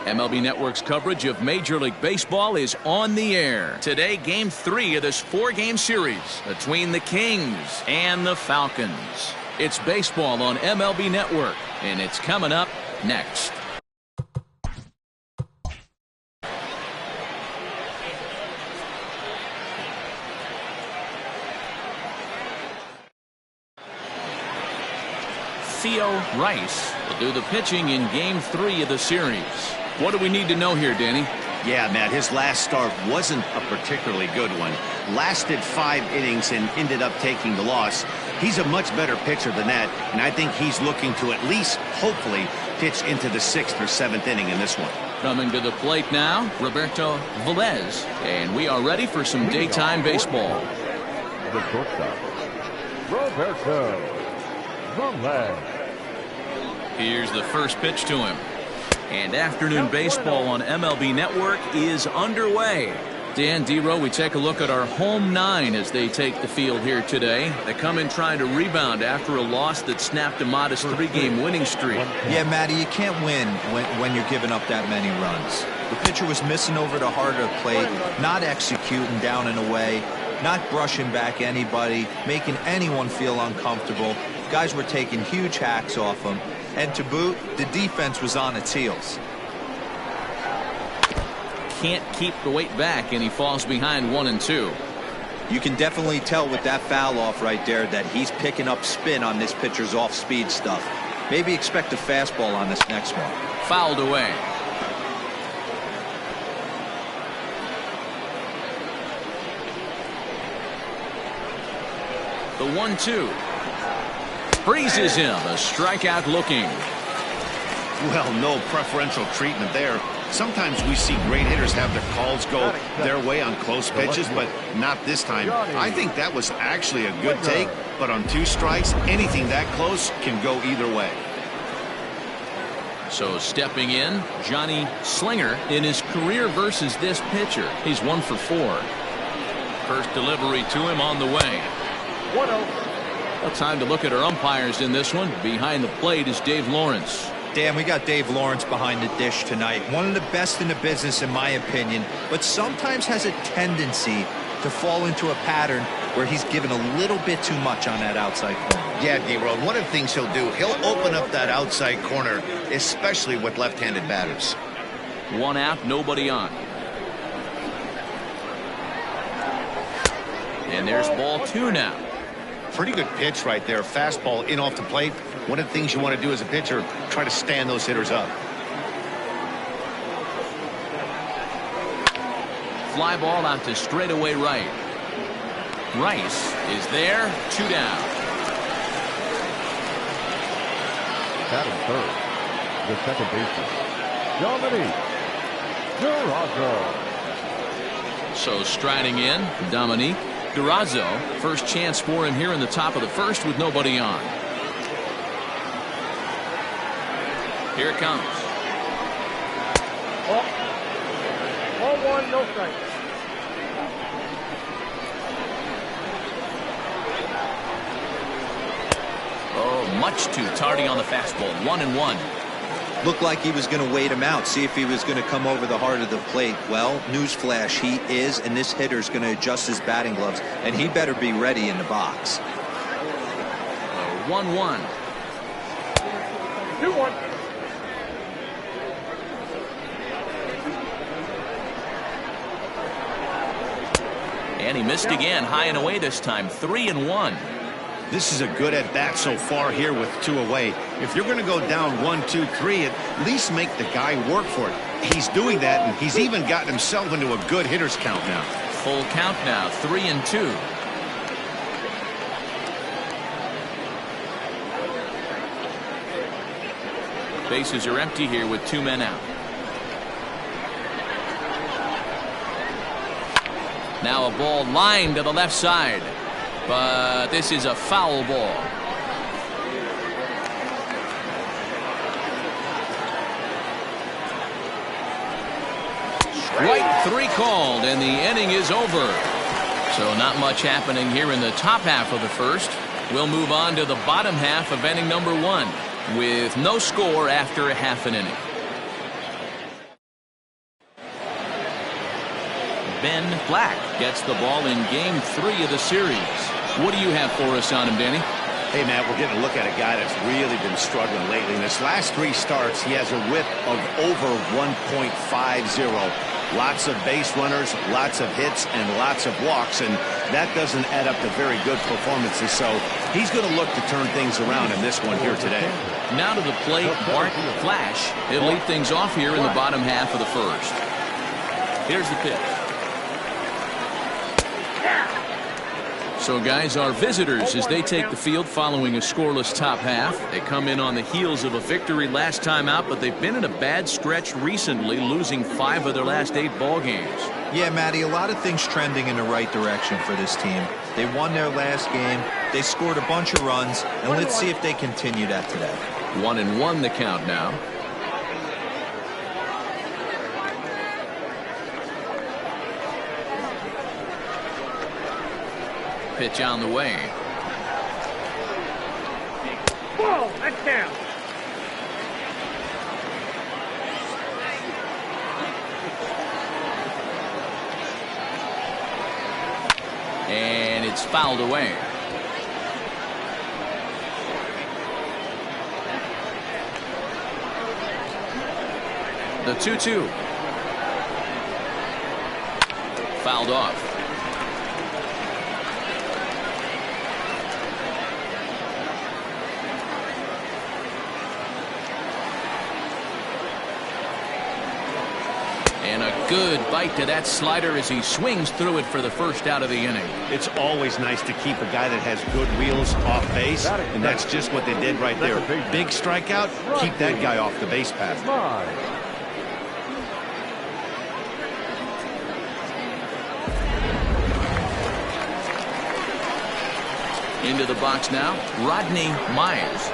MLB Network's coverage of Major League Baseball is on the air. Today, Game 3 of this 4-game series between the Kings and the Falcons. It's baseball on MLB Network, and it's coming up next. Theo Rice will do the pitching in Game 3 of the series. What do we need to know here, Danny? Yeah, Matt, his last start wasn't a particularly good one. Lasted 5 innings and ended up taking the loss. He's a much better pitcher than that, and I think he's looking to at least, hopefully, pitch into the 6th or 7th inning in this one. Coming to the plate now, Roberto Velez, and we are ready for some daytime baseball. The shortstop, Roberto Velez. Here's the first pitch to him. And afternoon baseball on MLB Network is underway. Dan Dero, we take a look at our home 9 as they take the field here today. They come in trying to rebound after a loss that snapped a modest 3-game winning streak. Yeah, Matty, you can't win when you're giving up that many runs. The pitcher was missing over the heart of the plate, not executing down and away, not brushing back anybody, making anyone feel uncomfortable. Guys were taking huge hacks off him. And to boot, the defense was on its heels. Can't keep the weight back, and he falls behind 1-2. You can definitely tell with that foul off right there that he's picking up spin on this pitcher's off-speed stuff. Maybe expect a fastball on this next one. Fouled away. The 1-2. Freezes him, a strikeout looking. Well, no preferential treatment there. Sometimes we see great hitters have their calls go their way on close pitches, but not this time. I think that was actually a good take, but on 2 strikes, anything that close can go either way. So stepping in, Johnny Slinger in his career versus this pitcher. He's 1 for 4. First delivery to him on the way. 1-0. Well, time to look at our umpires in this one. Behind the plate is Dave Lawrence. Dan, we got Dave Lawrence behind the dish tonight. One of the best in the business, in my opinion, but sometimes has a tendency to fall into a pattern where he's given a little bit too much on that outside corner. Yeah, D-Road, one of the things he'll do, he'll open up that outside corner, especially with left-handed batters. 1 out, nobody on. And there's ball 2 now. Pretty good pitch right there. Fastball in off the plate. One of the things you want to do as a pitcher, try to stand those hitters up. Fly ball out to straightaway right. Rice is there. 2 down. Batting third, the second baseman, Nanny. So striding in, Dominique Durazo. First chance for him here in the top of the first with nobody on. Here it comes. 1-1, no strikes. Oh, much too tardy on the fastball. 1-1. Looked like he was going to wait him out, see if he was going to come over the heart of the plate. Well, newsflash, he is, and this hitter's going to adjust his batting gloves, and he better be ready in the box. 1-1. 2-1. And he missed again, high and away this time. 3-1. This is a good at-bat so far here with 2 away. If you're going to go down 1, 2, 3, at least make the guy work for it. He's doing that, and he's even gotten himself into a good hitter's count now. Full count now, 3-2. Bases are empty here with 2 men out. Now a ball lined to the left side. But this is a foul ball. Strike 3 called, and the inning is over. So not much happening here in the top half of the first. We'll move on to the bottom half of inning number 1 with no score after a half an inning. Ben Black gets the ball in game 3 of the series. What do you have for us on him, Danny? Hey, Matt, we're getting a look at a guy that's really been struggling lately. In his last 3 starts, he has a whip of over 1.50. Lots of base runners, lots of hits, and lots of walks, and that doesn't add up to very good performances. So he's going to look to turn things around in this one here today. Now to the plate, Bart Flash. He'll lead things off here in the bottom half of the first. Here's the pitch. So, guys, our visitors, as they take the field following a scoreless top half. They come in on the heels of a victory last time out, but they've been in a bad stretch recently, losing 5 of their last 8 ball games. Yeah, Matty, a lot of things trending in the right direction for this team. They won their last game. They scored a bunch of runs, and let's see if they continue that today. 1-1 the count now. Pitch on the way. Whoa, that's down. And it's fouled away. The 2-2. Fouled off. And a good bite to that slider as he swings through it for the first out of the inning. It's always nice to keep a guy that has good wheels off base, and that's just what they did right there. Big strikeout, keep that guy off the base path. Into the box now, Rodney Myers.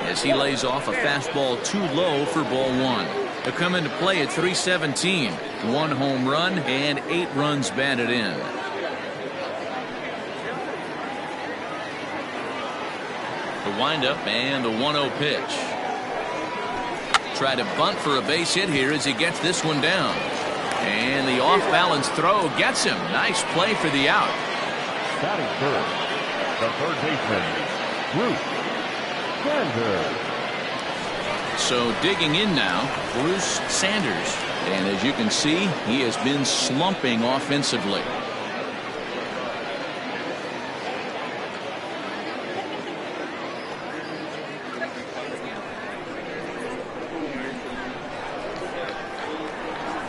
As he lays off a fastball too low for ball 1. He'll come into play at .317. 1 home run and 8 runs batted in. The windup and the 1-0 pitch. Try to bunt for a base hit here as he gets this one down. And the off-balance throw gets him. Nice play for the out. Batting third, the third baseman, Bruce Sanders. So digging in now, Bruce Sanders. And as you can see, he has been slumping offensively.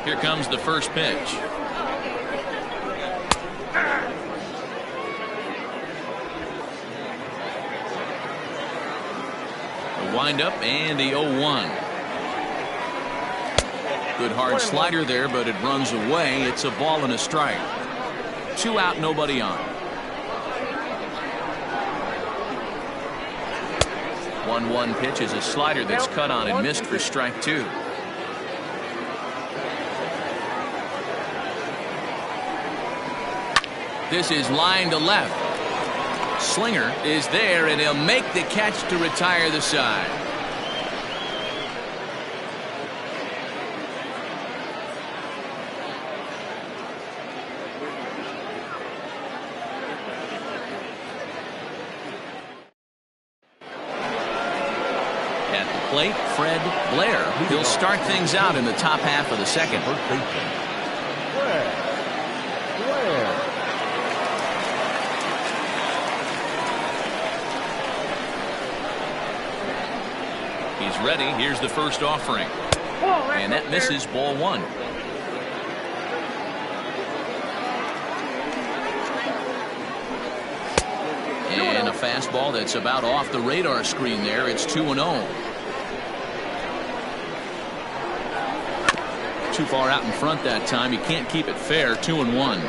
Here comes the first pitch. Windup and the 0-1. Good hard slider there, but it runs away. It's a ball and a strike. 2 out, nobody on. 1-1 pitch is a slider that's cut on and missed for strike 2. This is line to left. Slinger is there, and he'll make the catch to retire the side. At the plate, Fred Blair. He'll start things out in the top half of the second. First baseman, Fred Blair. He's ready. Here's the first offering. And that misses ball 1. And a fastball that's about off the radar screen there. It's 2-0. Too far out in front that time. He can't keep it fair. 2-1.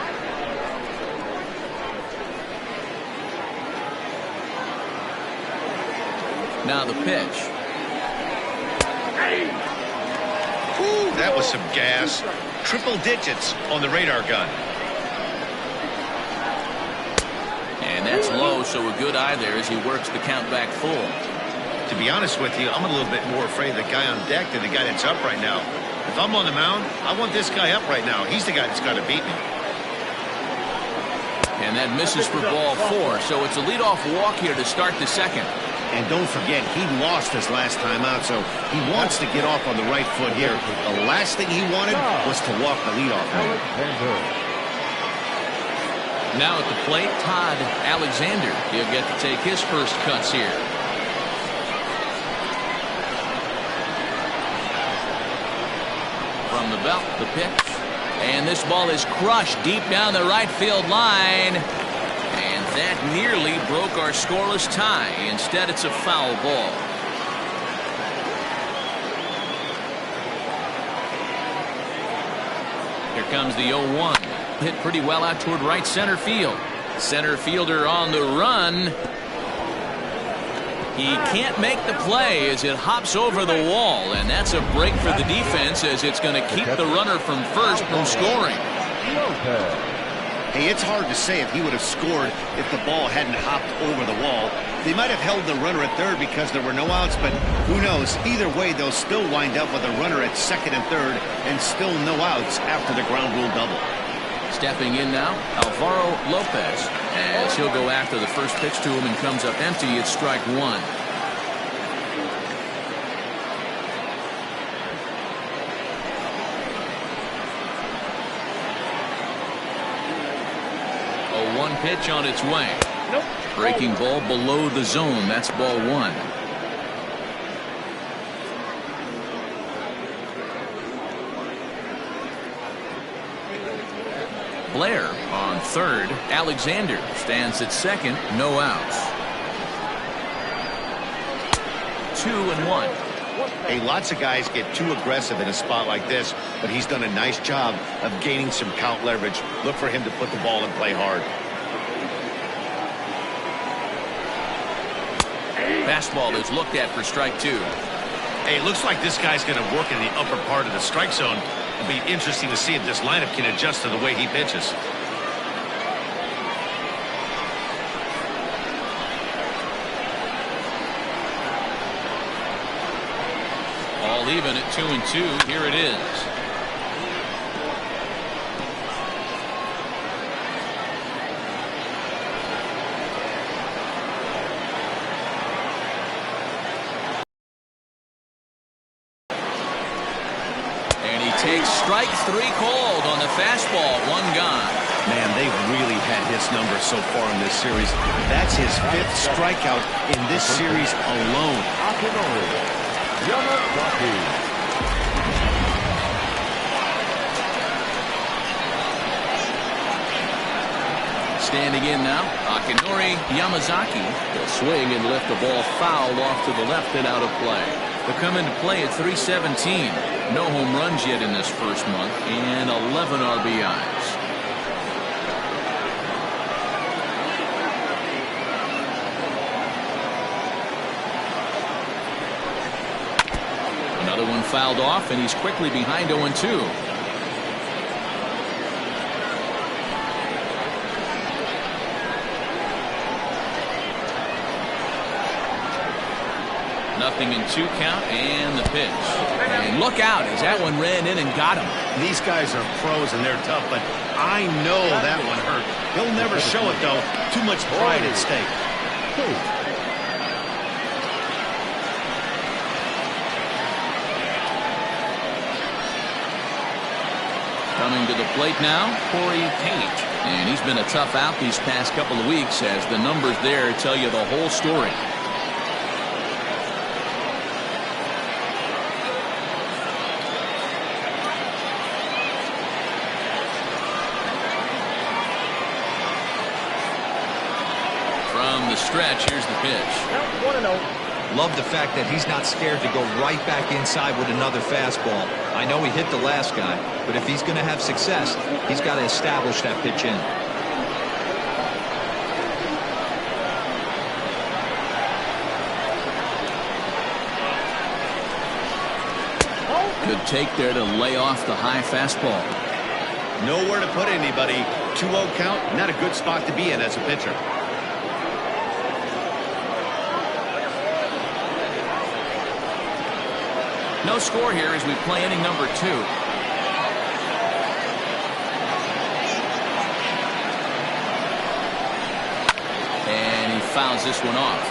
Now the pitch. Ooh, that was some gas. Triple digits on the radar gun. And that's low, so a good eye there as he works the count back full. To be honest with you, I'm a little bit more afraid of the guy on deck than the guy that's up right now. If I'm on the mound, I want this guy up right now. He's the guy that's got to beat me. And that misses for ball 4, so it's a leadoff walk here to start the second. And don't forget, he lost his last time out, so he wants to get off on the right foot here. The last thing he wanted was to walk the leadoff man. Now at the plate, Todd Alexander. He'll get to take his first cuts here. From the belt, the pitch. And this ball is crushed deep down the right field line. And that nearly broke our scoreless tie. Instead, it's a foul ball. Here comes the 0-1. Hit pretty well out toward right center field. Center fielder on the run. He can't make the play as it hops over the wall, and that's a break for the defense as it's going to keep the runner from first from scoring. Hey, it's hard to say if he would have scored if the ball hadn't hopped over the wall. They might have held the runner at third because there were no outs, but who knows? Either way, they'll still wind up with a runner at second and third and still no outs after the ground rule double. Stepping in now, Alvaro Lopez, as he'll go after the first pitch to him and comes up empty. It's strike 1. A 1 pitch on its way. Nope. Breaking ball below the zone. That's ball 1. Blair on third. Alexander stands at second. No outs. 2-1. Hey, lots of guys get too aggressive in a spot like this, but he's done a nice job of gaining some count leverage. Look for him to put the ball in play hard. Fastball is looked at for strike 2. Hey, it looks like this guy's going to work in the upper part of the strike zone. It'll be interesting to see if this lineup can adjust to the way he pitches. All even at 2-2. Here it is. Takes strike 3 called on the fastball. 1 gone. Man, they've really had his number so far in this series. That's his 5th strikeout in this series alone. Standing in now, Akinori Yamazaki will swing and lift the ball foul off to the left and out of play. They'll come into play at 3:17. No home runs yet in this first month and 11 RBIs. Another one fouled off, and he's quickly behind 0-2. Nothing in 2 count, and the pitch. And look out as that one ran in and got him. These guys are pros and they're tough, but I know that one hurt. He'll never show it, though. Too much pride at stake. Coming to the plate now, Corey Page. And he's been a tough out these past couple of weeks as the numbers there tell you the whole story. The stretch. Here's the pitch. 1-0. Love the fact that he's not scared to go right back inside with another fastball. I know he hit the last guy, but if he's going to have success, he's got to establish that pitch in. Good take there to lay off the high fastball. Nowhere to put anybody. 2-0 count, not a good spot to be in as a pitcher. No score here as we play inning number 2. And he fouls this one off.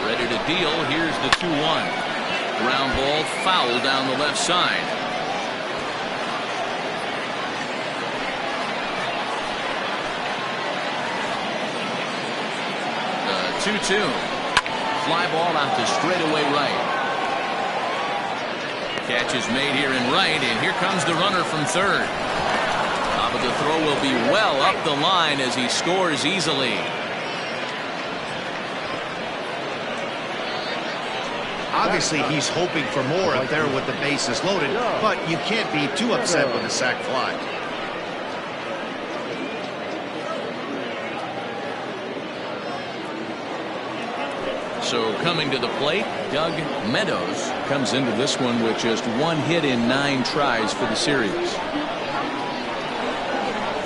Ready to deal. Here's the 2-1. Ground ball foul down the left side. The 2-2. Fly ball out to straightaway right. Catch is made here in right, and here comes the runner from third. But the throw will be well up the line as he scores easily. Obviously, he's hoping for more up there with the bases loaded, but you can't be too upset with a sac fly. So coming to the plate, Doug Meadows comes into this one with just 1 hit in 9 tries for the series.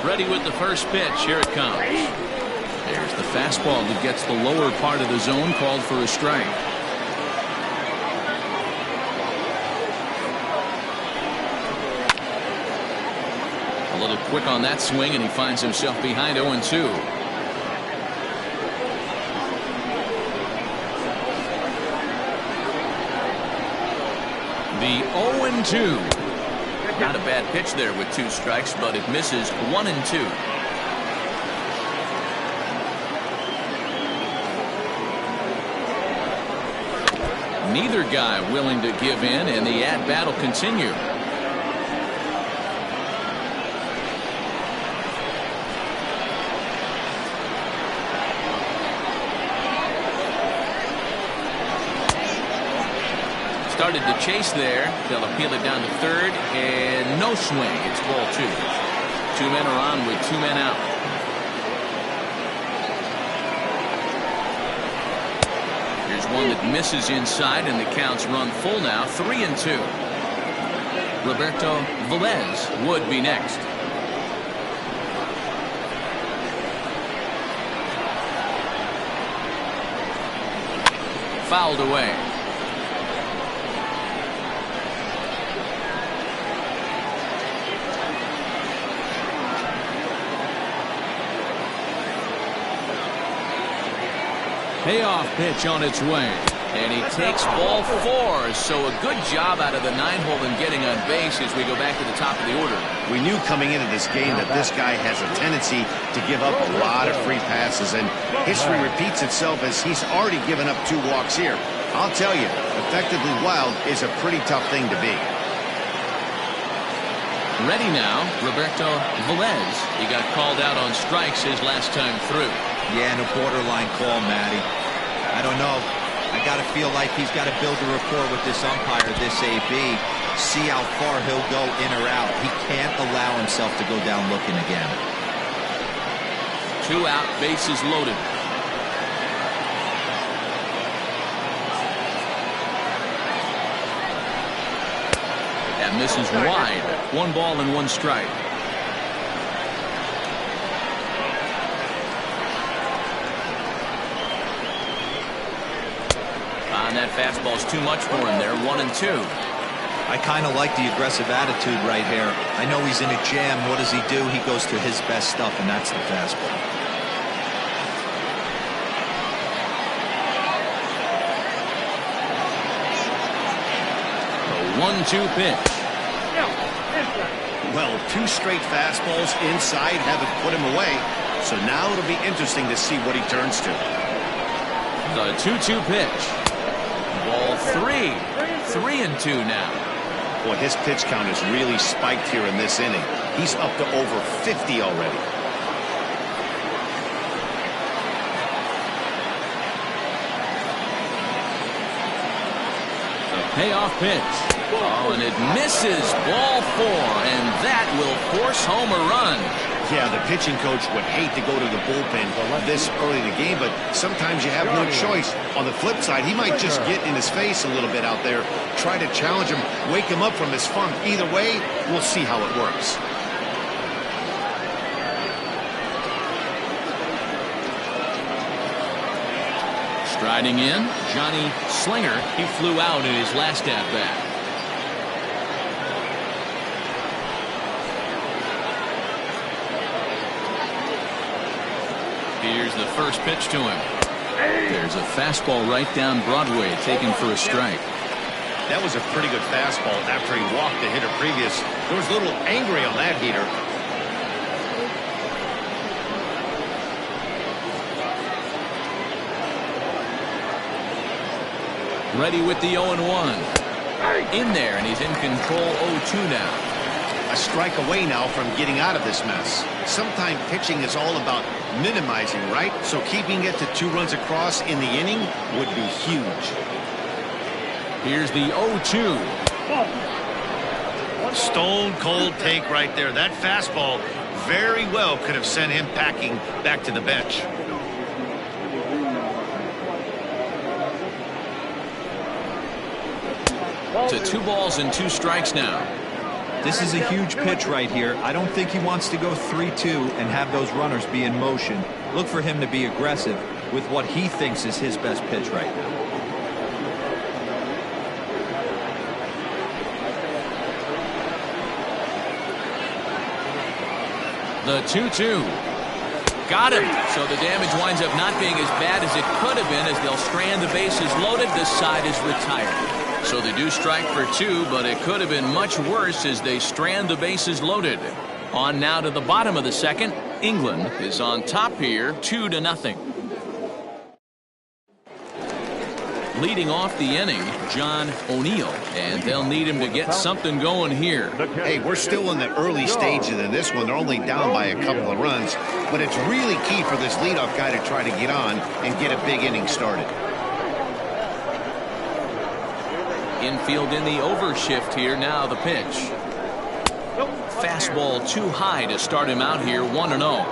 Ready with the first pitch. Here it comes. There's the fastball that gets the lower part of the zone, called for a strike. A little quick on that swing, and he finds himself behind 0-2. The 0-2. Not a bad pitch there with 2 strikes, but it misses 1-2. Neither guy willing to give in, and the at-bat will continue. Started to chase there. They'll appeal it down to third, and no swing. It's ball 2. 2 men are on with 2 men out. Here's one that misses inside, and the count's run full now. 3-2. Roberto Velez would be next. Fouled away. Payoff pitch on its way. And he takes ball 4. So a good job out of the 9-hole in getting on base as we go back to the top of the order. We knew coming into this game that this guy has a tendency to give up a lot of free passes, and history repeats itself as he's already given up 2 walks here. I'll tell you, effectively wild is a pretty tough thing to be. Ready now, Roberto Velez. He got called out on strikes his last time through. Yeah, and a borderline call, Matty. I don't know. I got to feel like he's got to build a rapport with this umpire, this AB. See how far he'll go in or out. He can't allow himself to go down looking again. 2 out, bases loaded. That misses wide. 1 ball and 1 strike. That fastball's too much for him there. 1-2. I kind of like the aggressive attitude right here. I know he's in a jam. What does he do? He goes to his best stuff, and that's the fastball. The 1-2 pitch. Well, 2 straight fastballs inside haven't put him away. So now it'll be interesting to see what he turns to. The 2-2 pitch. Ball 3. 3-2 now. Boy, his pitch count has really spiked here in this inning. He's up to over 50 already. The payoff pitch. Oh, and it misses. Ball 4, and that will force home a run. Yeah, the pitching coach would hate to go to the bullpen this early in the game, but sometimes you have no choice. On the flip side, he might just get in his face a little bit out there, try to challenge him, wake him up from his funk. Either way, we'll see how it works. Riding in, Johnny Slinger. He flew out in his last at-bat. Here's the first pitch to him. There's a fastball right down Broadway, taken for a strike. That was a pretty good fastball after he walked the hitter previous. There was a little angry on that heater. Ready with the 0-1. In there, and he's in control 0-2 now. A strike away now from getting out of this mess. Sometimes pitching is all about minimizing, right? So keeping it to 2 runs across in the inning would be huge. Here's the 0-2. Stone cold take right there. That fastball very well could have sent him packing back to the bench. To 2 balls and 2 strikes now. This is a huge pitch right here. I don't think he wants to go 3-2 and have those runners be in motion. Look for him to be aggressive with what he thinks is his best pitch right now. The 2-2. Got him. So the damage winds up not being as bad as it could have been, as they'll strand the bases loaded. This side is retired. So they do strike for 2, but it could have been much worse as they strand the bases loaded. On now to the bottom of the second. England is on top here, 2-0. Leading off the inning, John O'Neill, and they'll need him to get something going here. Hey, we're still in the early stages of this one. They're only down by a couple of runs, but it's really key for this leadoff guy to try to get on and get a big inning started. Infield in the overshift here. Now the pitch. Fastball too high to start him out here. 1-0.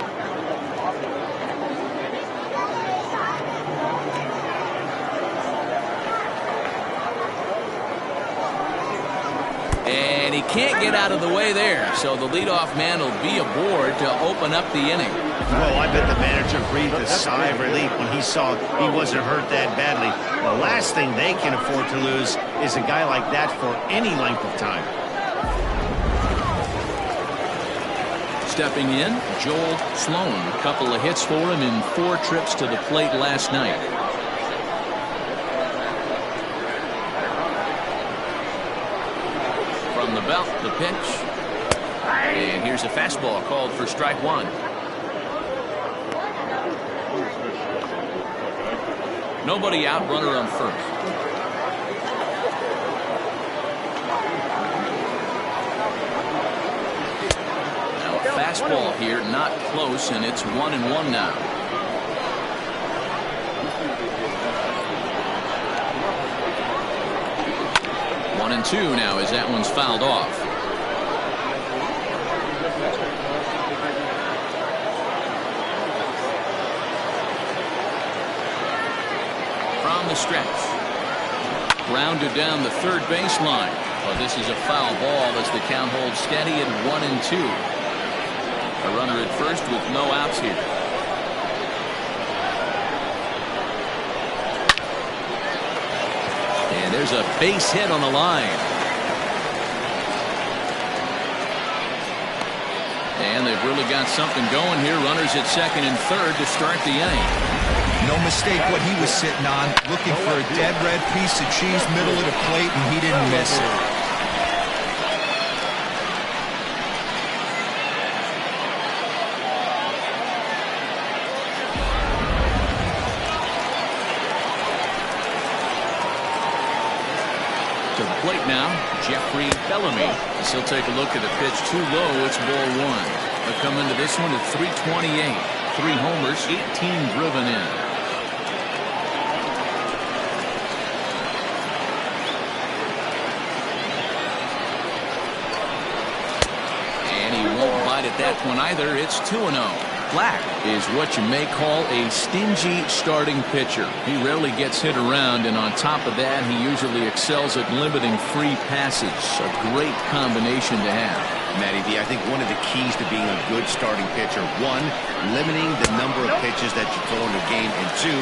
And he can't get out of the way there, so the leadoff man will be aboard to open up the inning. Well, I bet the manager breathed a sigh of relief when he saw he wasn't hurt that badly. The last thing they can afford to lose is a guy like that for any length of time. Stepping in, Joel Sloan. A couple of hits for him in 4 trips to the plate last night. From the belt, the pitch. And here's a fastball called for strike 1. Nobody out, runner on first. Now a fastball here, not close, and it's 1-1 now. One and 2 now as that one's fouled off. From the stretch. Grounded down the third baseline. Well, this is a foul ball as the count holds steady at 1-2. A runner at first with no outs here. And there's a base hit on the line. And they've really got something going here. Runners at second and third to start the inning. No mistake what he was sitting on, looking for a dead red piece of cheese middle of the plate, and he didn't miss it. To the plate now, Jeffrey Bellamy. As he'll take a look at a pitch too low. It's ball 1. They'll come into this one at 328. 3 homers, 18 driven in. At that one either. It's 2-0. Black is what you may call a stingy starting pitcher. He rarely gets hit around, and on top of that, he usually excels at limiting free passes. A great combination to have. Matty D, I think one of the keys to being a good starting pitcher, 1, limiting the number of pitches that you throw in a game, and 2,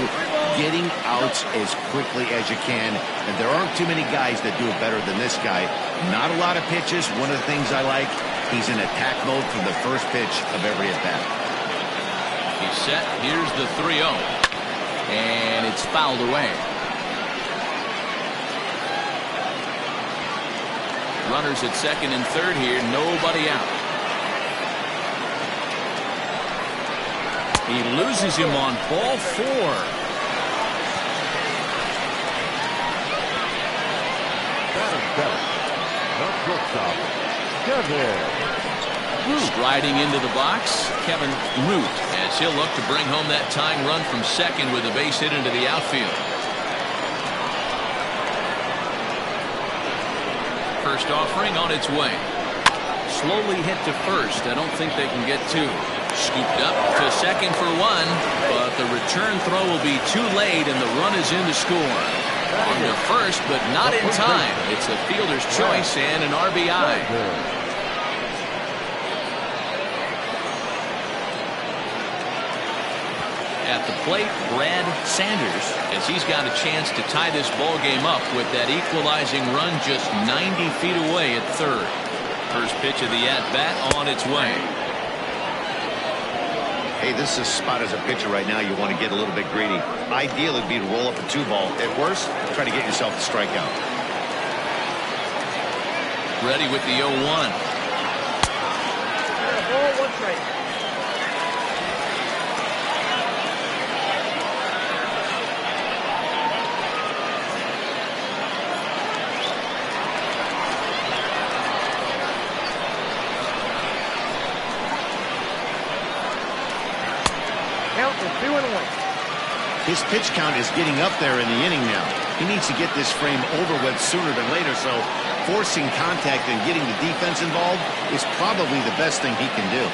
getting outs as quickly as you can. And there aren't too many guys that do it better than this guy. Not a lot of pitches. One of the things I like, he's in attack mode from the first pitch of every at-bat. He's set. Here's the 3-0. And it's fouled away. Runners at second and third here. Nobody out. He loses him on ball 4. Striding into the box, Kevin Root, as he'll look to bring home that tying run from second with a base hit into the outfield. First offering on its way. Slowly hit to first. I don't think they can get two. Scooped up to second for one, but the return throw will be too late, and the run is in to score. On to first, but not in time. It's a fielder's choice and an RBI. At the plate, Brad Sanders, as he's got a chance to tie this ball game up with that equalizing run just 90 feet away at third. First pitch of the at-bat on its way. Hey, this is a spot as a pitcher right now. You want to get a little bit greedy. Ideal would be to roll up a 2-ball. At worst, try to get yourself a strikeout. Ready with the 0-1. Ball, 1 strike. His pitch count is getting up there in the inning now. He needs to get this frame over with sooner than later, so forcing contact and getting the defense involved is probably the best thing he can do.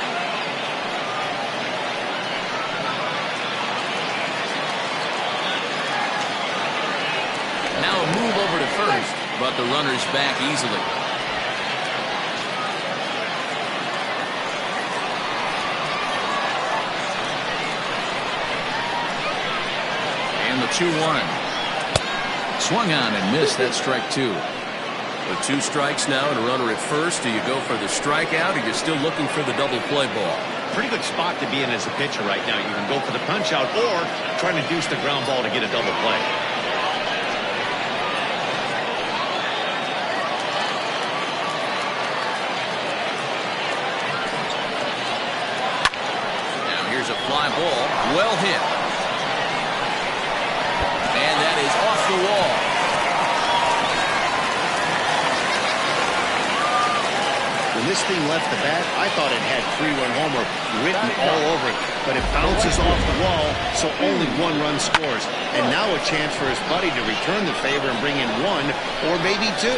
Now a move over to first, but the runner's back easily. And the 2-1. Swung on and missed. That strike 2. With 2 strikes now and a runner at first, do you go for the strikeout or you're still looking for the double play ball? Pretty good spot to be in as a pitcher right now. You can go for the punch out or try to deuce the ground ball to get a double play. Now here's a fly ball. Well hit. And that is off the wall. When this thing left the bat, I thought it had 3-run homer written all over it, but it bounces off the wall, so only 1 run scores. And now a chance for his buddy to return the favor and bring in 1 or maybe 2.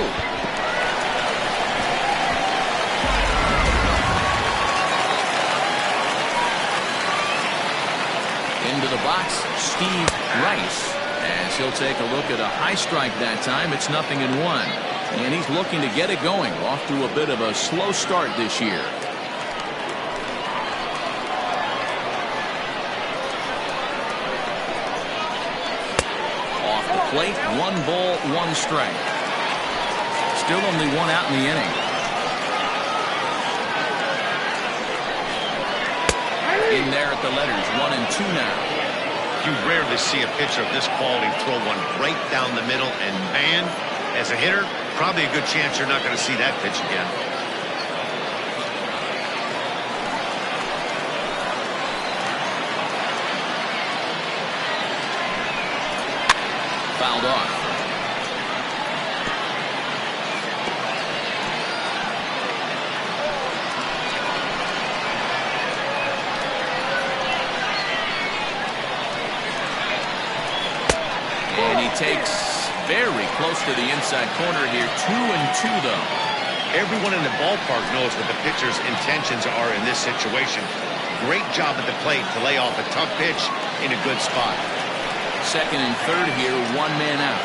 Into the box, Steve Rice, as he'll take a look at a high strike that time. It's 0-1. And he's looking to get it going. Off to a bit of a slow start this year. Off the plate, 1 ball, 1 strike. Still only 1 out in the inning. In there at the letters, 1-2 now. You rarely see a pitcher of this quality throw one right down the middle, and man, as a hitter, probably a good chance you're not going to see that pitch again. Fouled off. And he takes very close to the inside corner here. 2-2 though. Everyone in the ballpark knows what the pitcher's intentions are in this situation. Great job at the plate to lay off a tough pitch in a good spot. Second and third here, 1 man out.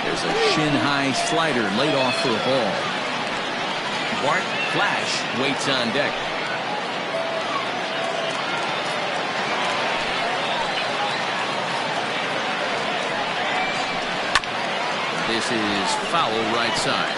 There's a shin-high slider laid off for a ball. Bart Flash waits on deck. This is foul right side.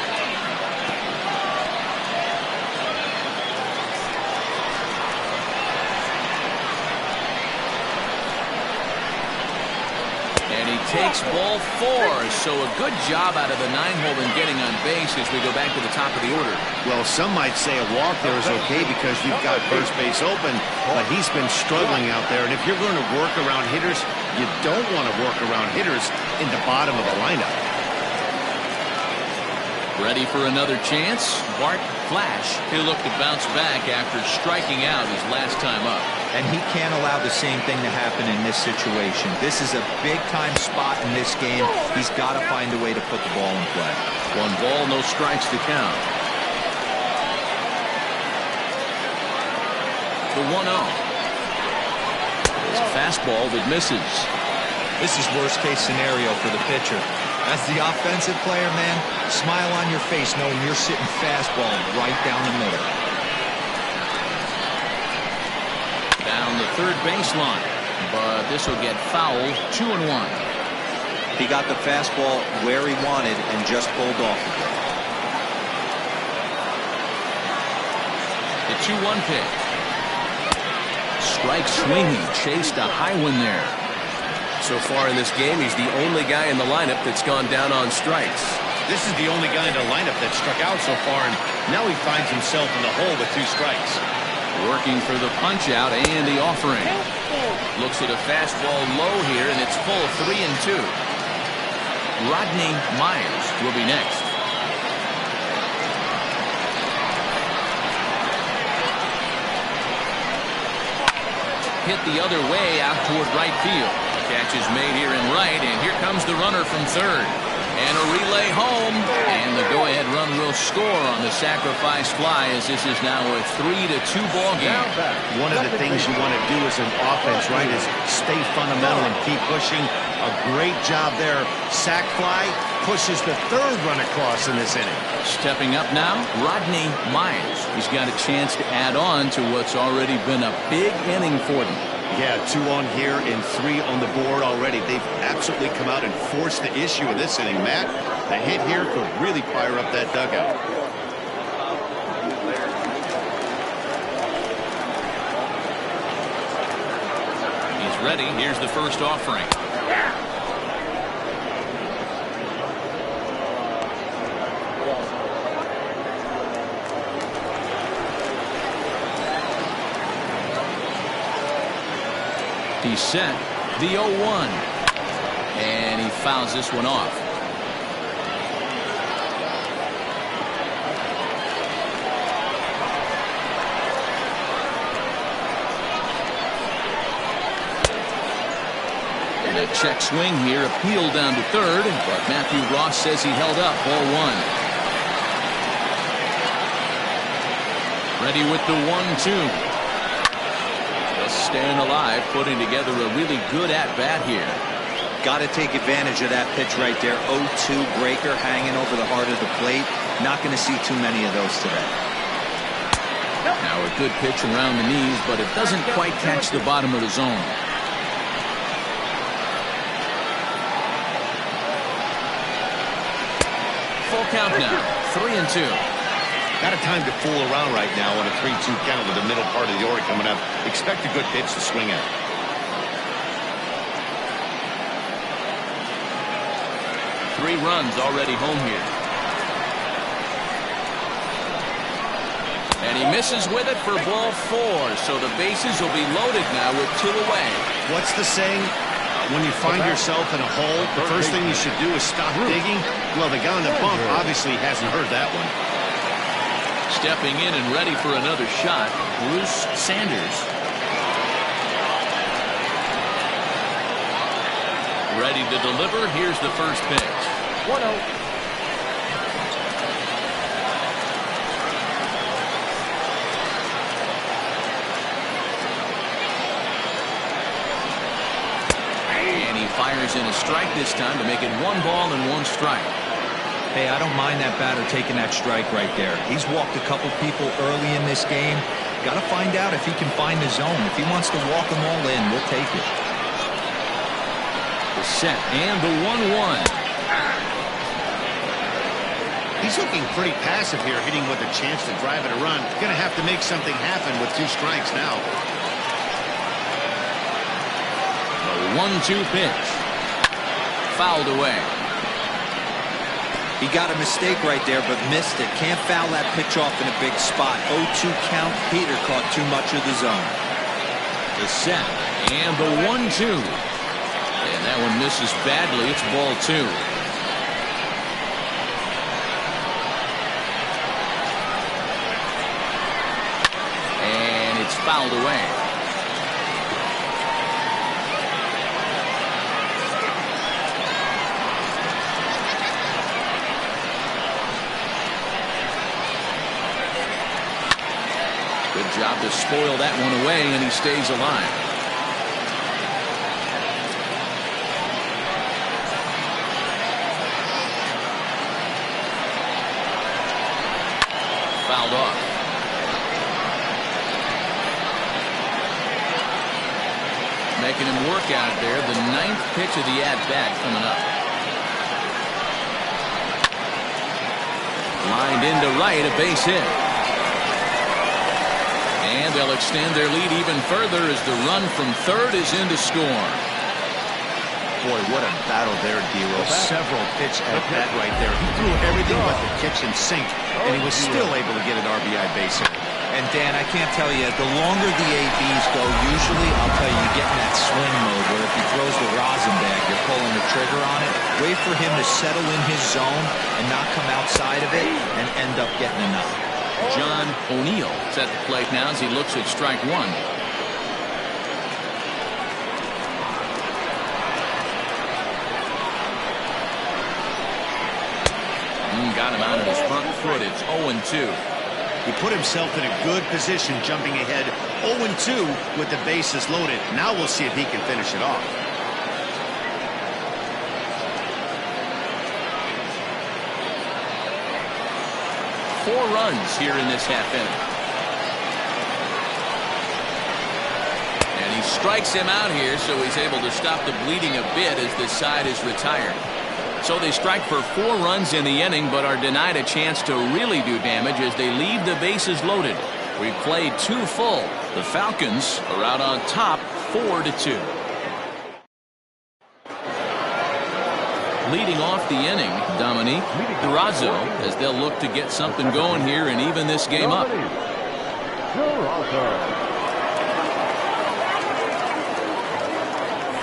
And he takes ball 4. So a good job out of the 9-hole in getting on base as we go back to the top of the order. Well, some might say a walk there is okay because you've got first base open, but he's been struggling out there. And if you're going to work around hitters, you don't want to work around hitters in the bottom of the lineup. Ready for another chance? Bart Flash. He'll look to bounce back after striking out his last time up. And he can't allow the same thing to happen in this situation. This is a big-time spot in this game. He's got to find a way to put the ball in play. 1 ball, no strikes to count. The 1-0. It's a fastball that misses. This is worst-case scenario for the pitcher. As the offensive player, man, smile on your face knowing you're sitting fastball right down the middle. Down the third baseline, but this will get fouled. 2-1. He got the fastball where he wanted and just pulled off of it. The 2-1 pitch. Strike swinging, chased a high one there. So far in this game, he's the only guy in the lineup that's gone down on strikes. This is the only guy in the lineup that struck out so far, and now he finds himself in the hole with 2 strikes. Working for the punch out and the offering. Looks at a fastball low here, and it's full 3-2. Rodney Myers will be next. Hit the other way out toward right field. Catch is made here in right, and here comes the runner from third. And a relay home, and the go-ahead run will score on the sacrifice fly as this is now a 3-2 ball game. One of the things you want to do as an offense, right, is stay fundamental and keep pushing. A great job there. Sac fly pushes the third run across in this inning. Stepping up now, Rodney Myers. He's got a chance to add on to what's already been a big inning for them. Yeah, 2 on here and 3 on the board already. They've absolutely come out and forced the issue in this inning, Matt. The hit here could really fire up that dugout. He's ready. Here's the first offering. He's set. The 0-1. And he fouls this one off. And a check swing here, appealed down to third, but Matthew Ross says he held up. Ball 1. Ready with the 1-2. Staying alive, putting together a really good at-bat here. Got to take advantage of that pitch right there. 0-2 breaker hanging over the heart of the plate. Not going to see too many of those today. Now a good pitch around the knees, but it doesn't quite catch the bottom of the zone. Full count now. 3-2. Not a time to fool around right now on a 3-2 count with the middle part of the order coming up. Expect a good pitch to swing at. Three runs already home here. And he misses with it for ball 4. So the bases will be loaded now with 2 away. What's the saying? When you find yourself in a hole, the first thing you should do is stop digging. Well, the guy on the bump obviously hasn't heard that one. Stepping in and ready for another shot, Bruce Sanders. Ready to deliver. Here's the first pitch. 1-0. And he fires in a strike this time to make it 1 ball and 1 strike. Hey, I don't mind that batter taking that strike right there. He's walked a couple people early in this game. Got to find out if he can find the zone. If he wants to walk them all in, we'll take it. The set and the 1-1. He's looking pretty passive here, hitting with a chance to drive it a run. Going to have to make something happen with 2 strikes now. The 1-2 pitch. Fouled away. He got a mistake right there, but missed it. Can't foul that pitch off in a big spot. 0-2 count. Peter caught too much of the zone. The set and the 1-2. And that one misses badly. It's ball 2. And it's fouled away. Good job to spoil that one away, and he stays alive. Fouled off. Making him work out there. The 9th pitch of the at-bat coming up. Lined into right, a base hit. And they'll extend their lead even further as the run from third is in to score. Boy, what a battle there, D-Ro. Several pitch at bat right there. He threw everything but the kitchen sink, and he was still able to get an RBI base hit. And Dan, I can't tell you, the longer the ABs go, usually, I'll tell you, you get in that swing mode where if he throws the rosin bag, you're pulling the trigger on it. Wait for him to settle in his zone and not come outside of it and end up getting enough. John O'Neill is at the plate now as he looks at strike 1. Got him out of his front foot. It's 0-2. He put himself in a good position jumping ahead 0-2 with the bases loaded. Now we'll see if he can finish it off. Four runs here in this half inning. And he strikes him out here, so he's able to stop the bleeding a bit as this side is retired. So they strike for 4 runs in the inning, but are denied a chance to really do damage as they leave the bases loaded. We've played 2 full. The Falcons are out on top 4-2. Leading off the inning, Dominique Durazo, as they'll look to get something going here and even this game up.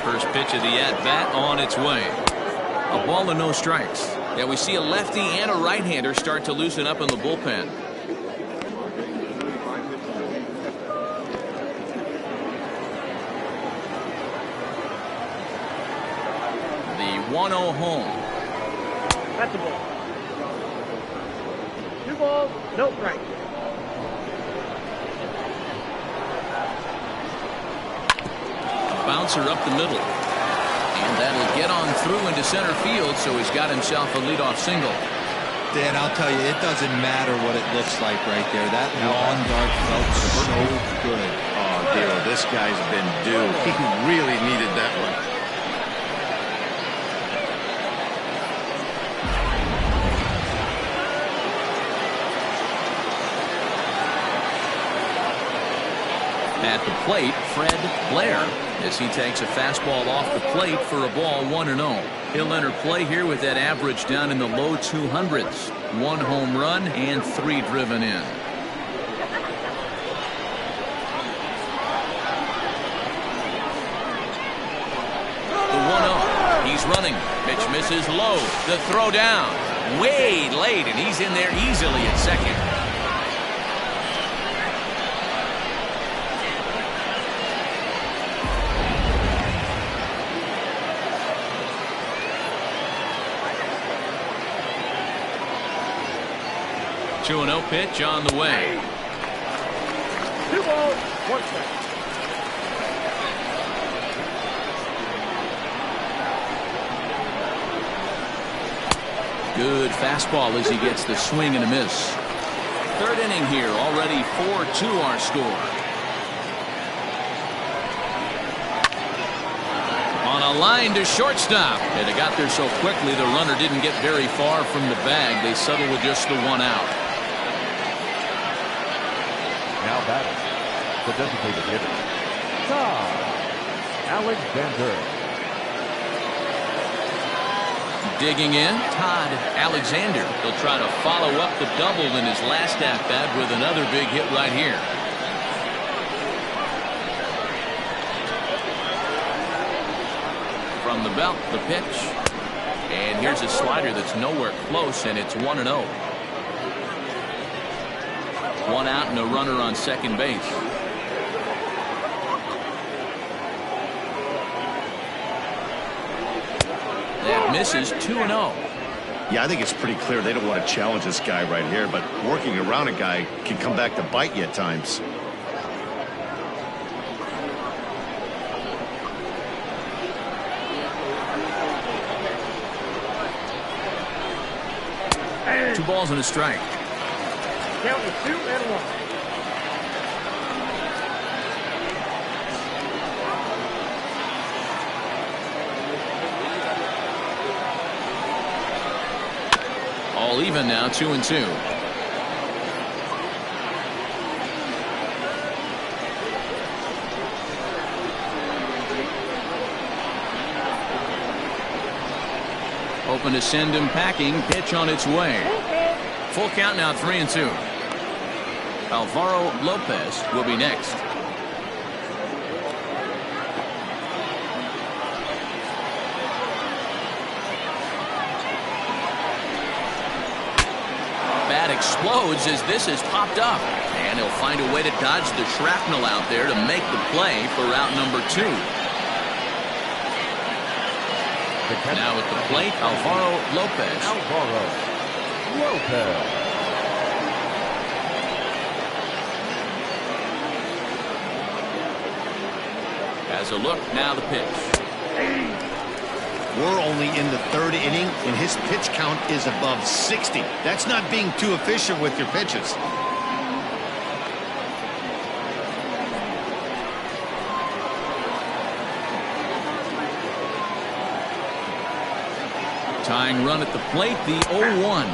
First pitch of the at-bat on its way. A ball and no strikes. Yeah, we see a lefty and a right-hander start to loosen up in the bullpen. The 1-0 home. That's a ball. 2 balls, no strikes. A bouncer up the middle. And that'll get on through into center field, so he's got himself a leadoff single. Dan, I'll tell you, it doesn't matter what it looks like right there. That lawn dart felt so good. Oh, Dero, this guy's been due. He really needed that one. At the plate, Fred Blair, as he takes a fastball off the plate for a ball 1-0. He'll enter play here with that average down in the low 200s. 1 home run and 3 driven in. The 1-0. He's running. Pitch misses low. The throw down. Way late, and he's in there easily at second. The 2-0 pitch on the way. 2 balls, 1 strike. Good fastball as he gets the swing and a miss. Third inning here, already 4-2 our score. On a A line to shortstop. And it got there so quickly the runner didn't get very far from the bag. They settled with just the one out. Now batting, the designated hitter, Todd Alexander. Digging in, Todd Alexander. He'll try to follow up the double in his last at-bat with another big hit right here. From the belt, the pitch. And here's a slider that's nowhere close, and it's 1-0. One out and a runner on second base. That misses. 2-0. Yeah, I think it's pretty clear they don't want to challenge this guy right here, but working around a guy can come back to bite you at times. Two balls and a strike. Count is 2-1. All even now, 2-2. Hoping to send him packing. Pitch on its way. Full count now, 3-2. Alvaro Lopez will be next. Bat explodes as this is popped up. And he'll find a way to dodge the shrapnel out there to make the play for route number 2. Now at the plate, Alvaro Lopez. Has a look, now the pitch. We're only in the third inning, and his pitch count is above 60. That's not being too efficient with your pitches. Tying run at the plate, the 0-1.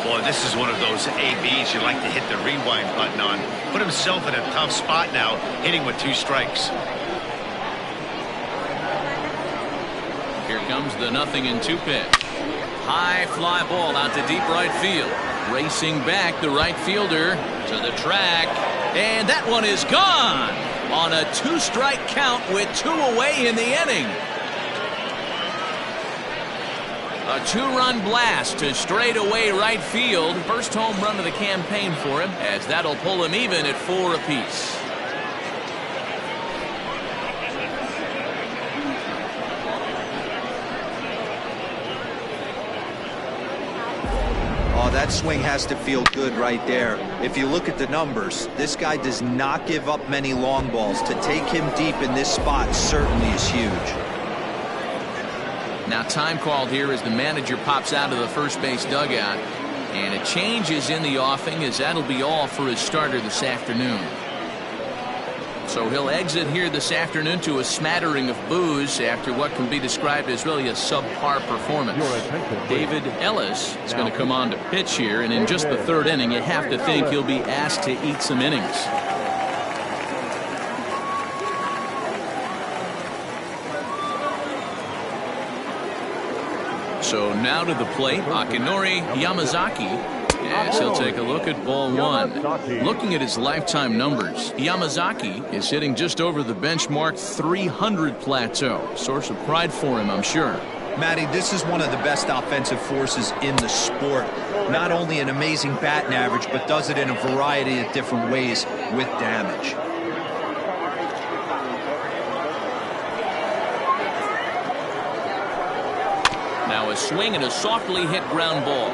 Boy, this is one of those ABs you like to hit the rewind button on. Put himself in a tough spot now, hitting with 2 strikes. Here comes the 0-2 pitch. High fly ball out to deep right field. Racing back, the right fielder to the track. And that one is gone on a 2-strike count with 2 away in the inning. A 2-run blast to straightaway right field. First home run of the campaign for him, as that'll pull him even at 4 apiece. Oh, that swing has to feel good right there. If you look at the numbers, this guy does not give up many long balls. To take him deep in this spot certainly is huge. Now time called here as the manager pops out of the first base dugout. And a change is in the offing, as that'll be all for his starter this afternoon. So he'll exit here this afternoon to a smattering of boos after what can be described as really a subpar performance. David Ellis is going to come on to pitch here, and in just the 3rd inning you have to think he'll be asked to eat some innings. So now to the plate, Akinori Yamazaki, as he'll take a look at ball 1. Looking at his lifetime numbers, Yamazaki is hitting just over the benchmark 300 plateau. Source of pride for him, I'm sure. Matty, this is one of the best offensive forces in the sport. Not only an amazing batting average, but does it in a variety of different ways with damage. Now a swing and a softly hit ground ball.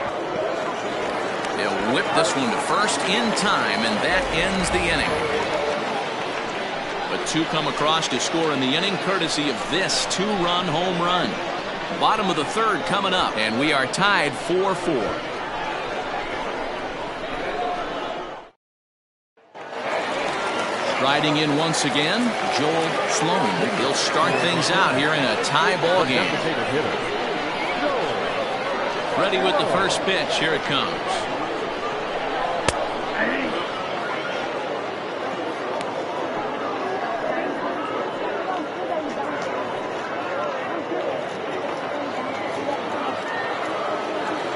He'll whip this one to first in time, and that ends the inning. But 2 come across to score in the inning, courtesy of this 2-run home run. Bottom of the 3rd coming up, and we are tied 4-4. Riding in once again, Joel Sloan. He'll start things out here in a tie ball game. Ready with the first pitch. Here it comes.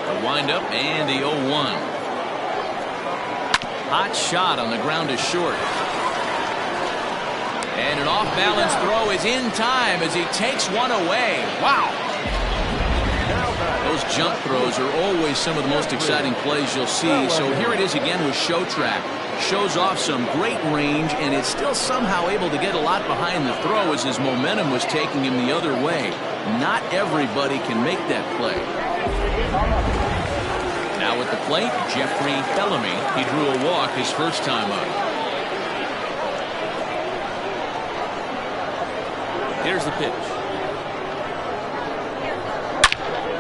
The windup and the 0-1. Hot shot on the ground is short. And an off-balance throw is in time as he takes one away. Wow. Those jump throws are always some of the most exciting plays you'll see. So here it is again with Show Track. Shows off some great range and is still somehow able to get a lot behind the throw as his momentum was taking him the other way. Not everybody can make that play. Now at the plate, Jeffrey Bellamy. He drew a walk his first time up. Here's the pitch.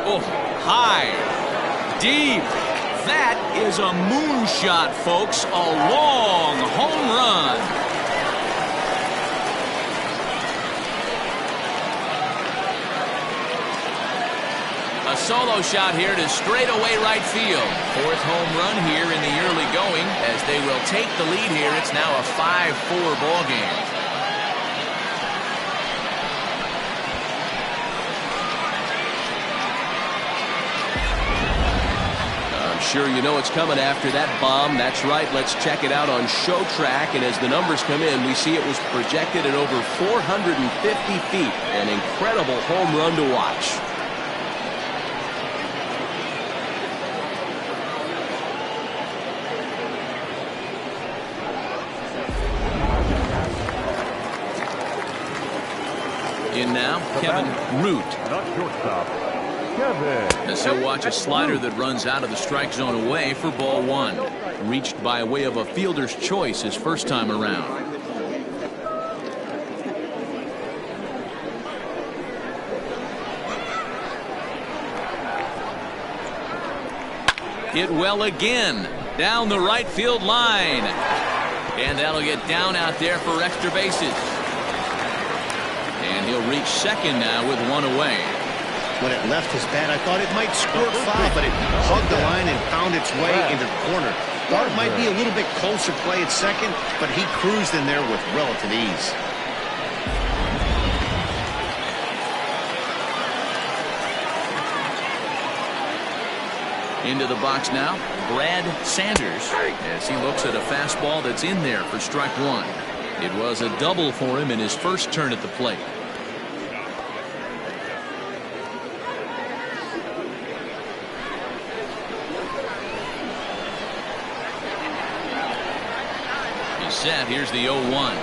Oh, high, deep. That is a moonshot, folks. A long home run. A solo shot here to straightaway right field. Fourth home run here in the early going as they will take the lead here. It's now a 5-4 ball game. I'm sure you know it's coming after that bomb. That's right. Let's check it out on Show Track. And as the numbers come in, we see it was projected at over 450 feet. An incredible home run to watch. In now, Kevin Root. As he'll watch a slider that runs out of the strike zone away for ball one. Reached by way of a fielder's choice his first time around. Hit well again. Down the right field line. And that'll get down out there for extra bases. And he'll reach second now with one away. When it left his bat, I thought it might squirt foul, but it hugged the line and found its way into the corner. Thought it might be a little bit closer play at second, but he cruised in there with relative ease. Into the box now, Brad Sanders, as he looks at a fastball that's in there for strike one. It was a double for him in his first turn at the plate. He's set. Here's the 0-1.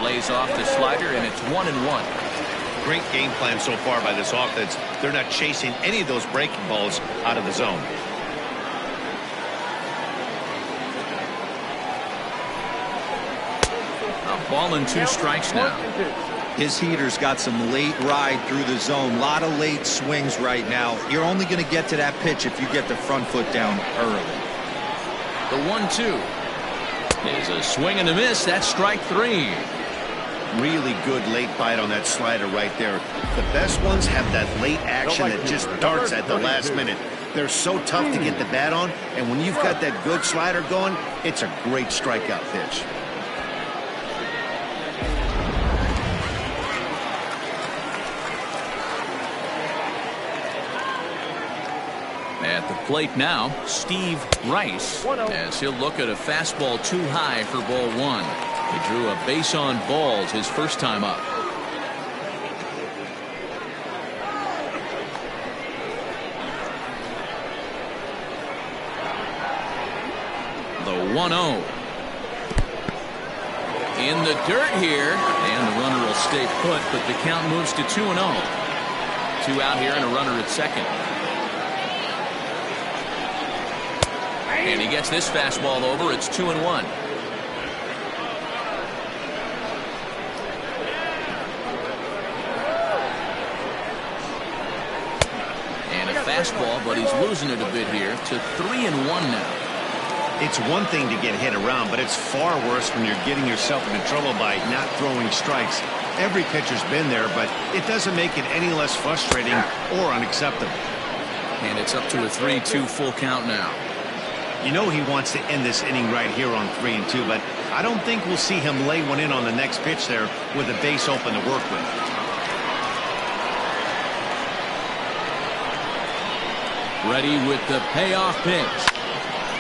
Lays off the slider, and it's 1-1. Great game plan so far by this offense. They're not chasing any of those breaking balls out of the zone. Ball and 2 strikes now. His heater's got some late ride through the zone. A lot of late swings right now. You're only going to get to that pitch if you get the front foot down early. The 1-2 is a swing and a miss. That's strike 3. Really good late bite on that slider right there. The best ones have that late action that just darts at the last minute. They're so tough to get the bat on, and when you've got that good slider going, it's a great strikeout pitch. At the plate now, Steve Rice, as he'll look at a fastball too high for ball one. He drew a base on balls his first time up. The 1-0. In the dirt here, and the runner will stay put, but the count moves to 2-0. 2 out here and a runner at second. And he gets this fastball over. It's 2-1. And a fastball, but he's losing it a bit here to 3-1 now. It's one thing to get hit around, but it's far worse when you're getting yourself into trouble by not throwing strikes. Every pitcher's been there, but it doesn't make it any less frustrating or unacceptable. And it's up to a 3-2 full count now. You know he wants to end this inning right here on 3-2, but I don't think we'll see him lay one in on the next pitch there with a base open to work with. Ready with the payoff pitch.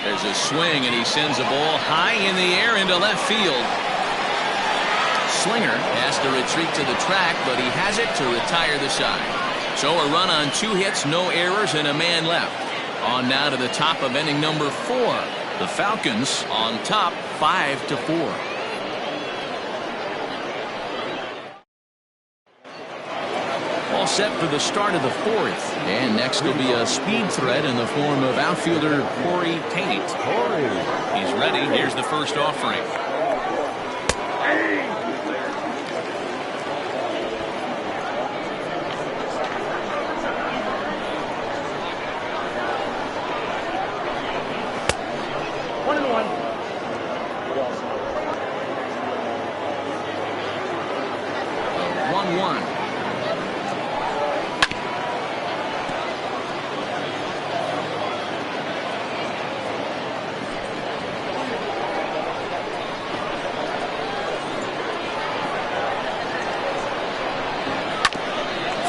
There's a swing, and he sends a ball high in the air into left field. Slinger has to retreat to the track, but he has it to retire the side. So a run on 2 hits, no errors, and a man left. On now to the top of inning number 4. The Falcons on top 5-4. All set for the start of the 4th. And next will be a speed threat in the form of outfielder Corey Tate. He's ready. Here's the first offering.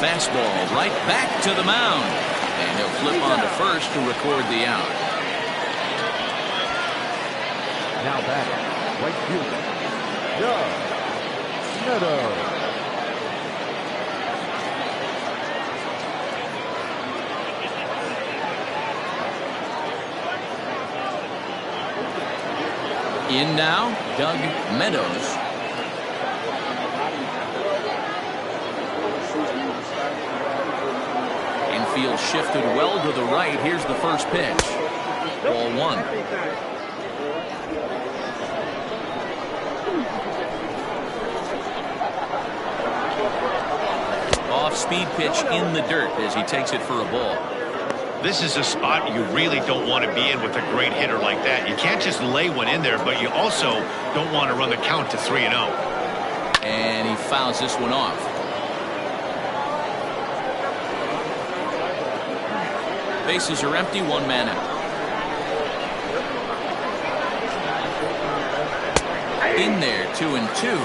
Fastball right back to the mound. And he'll flip on to first to record the out. Now batting, right fielder, Xanadu. In now, Doug Meadows. Infield shifted well to the right. Here's the first pitch. Ball 1. Off-speed pitch in the dirt as he takes it for a ball. This is a spot you really don't want to be in with a great hitter like that. You can't just lay one in there, but you also don't want to run the count to 3-0. And he fouls this one off. Bases are empty, 1 man out. In there, 2-2.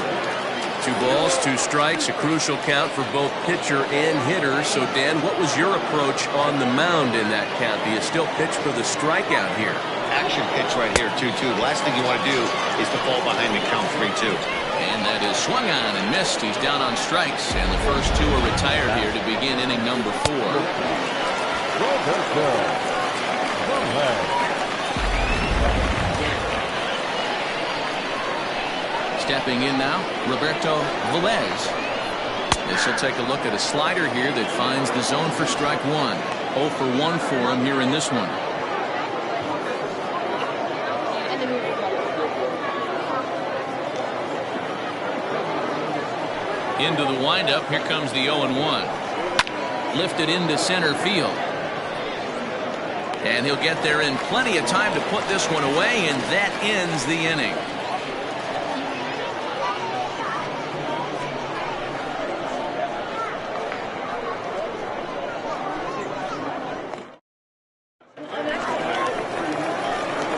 2 balls, 2 strikes, a crucial count for both pitcher and hitter. So, Dan, what was your approach on the mound in that count? Do you still pitch for the strikeout here? Action pitch right here, 2-2. The last thing you want to do is to fall behind the count 3-2. And that is swung on and missed. He's down on strikes, and the first 2 are retired here to begin inning number 4. Stepping in now, Roberto Velez. This will take a look at a slider here that finds the zone for strike 1. 0 for 1 for him here in this one. Into the windup, here comes the 0-1. Lifted into center field. And he'll get there in plenty of time to put this one away, and that ends the inning.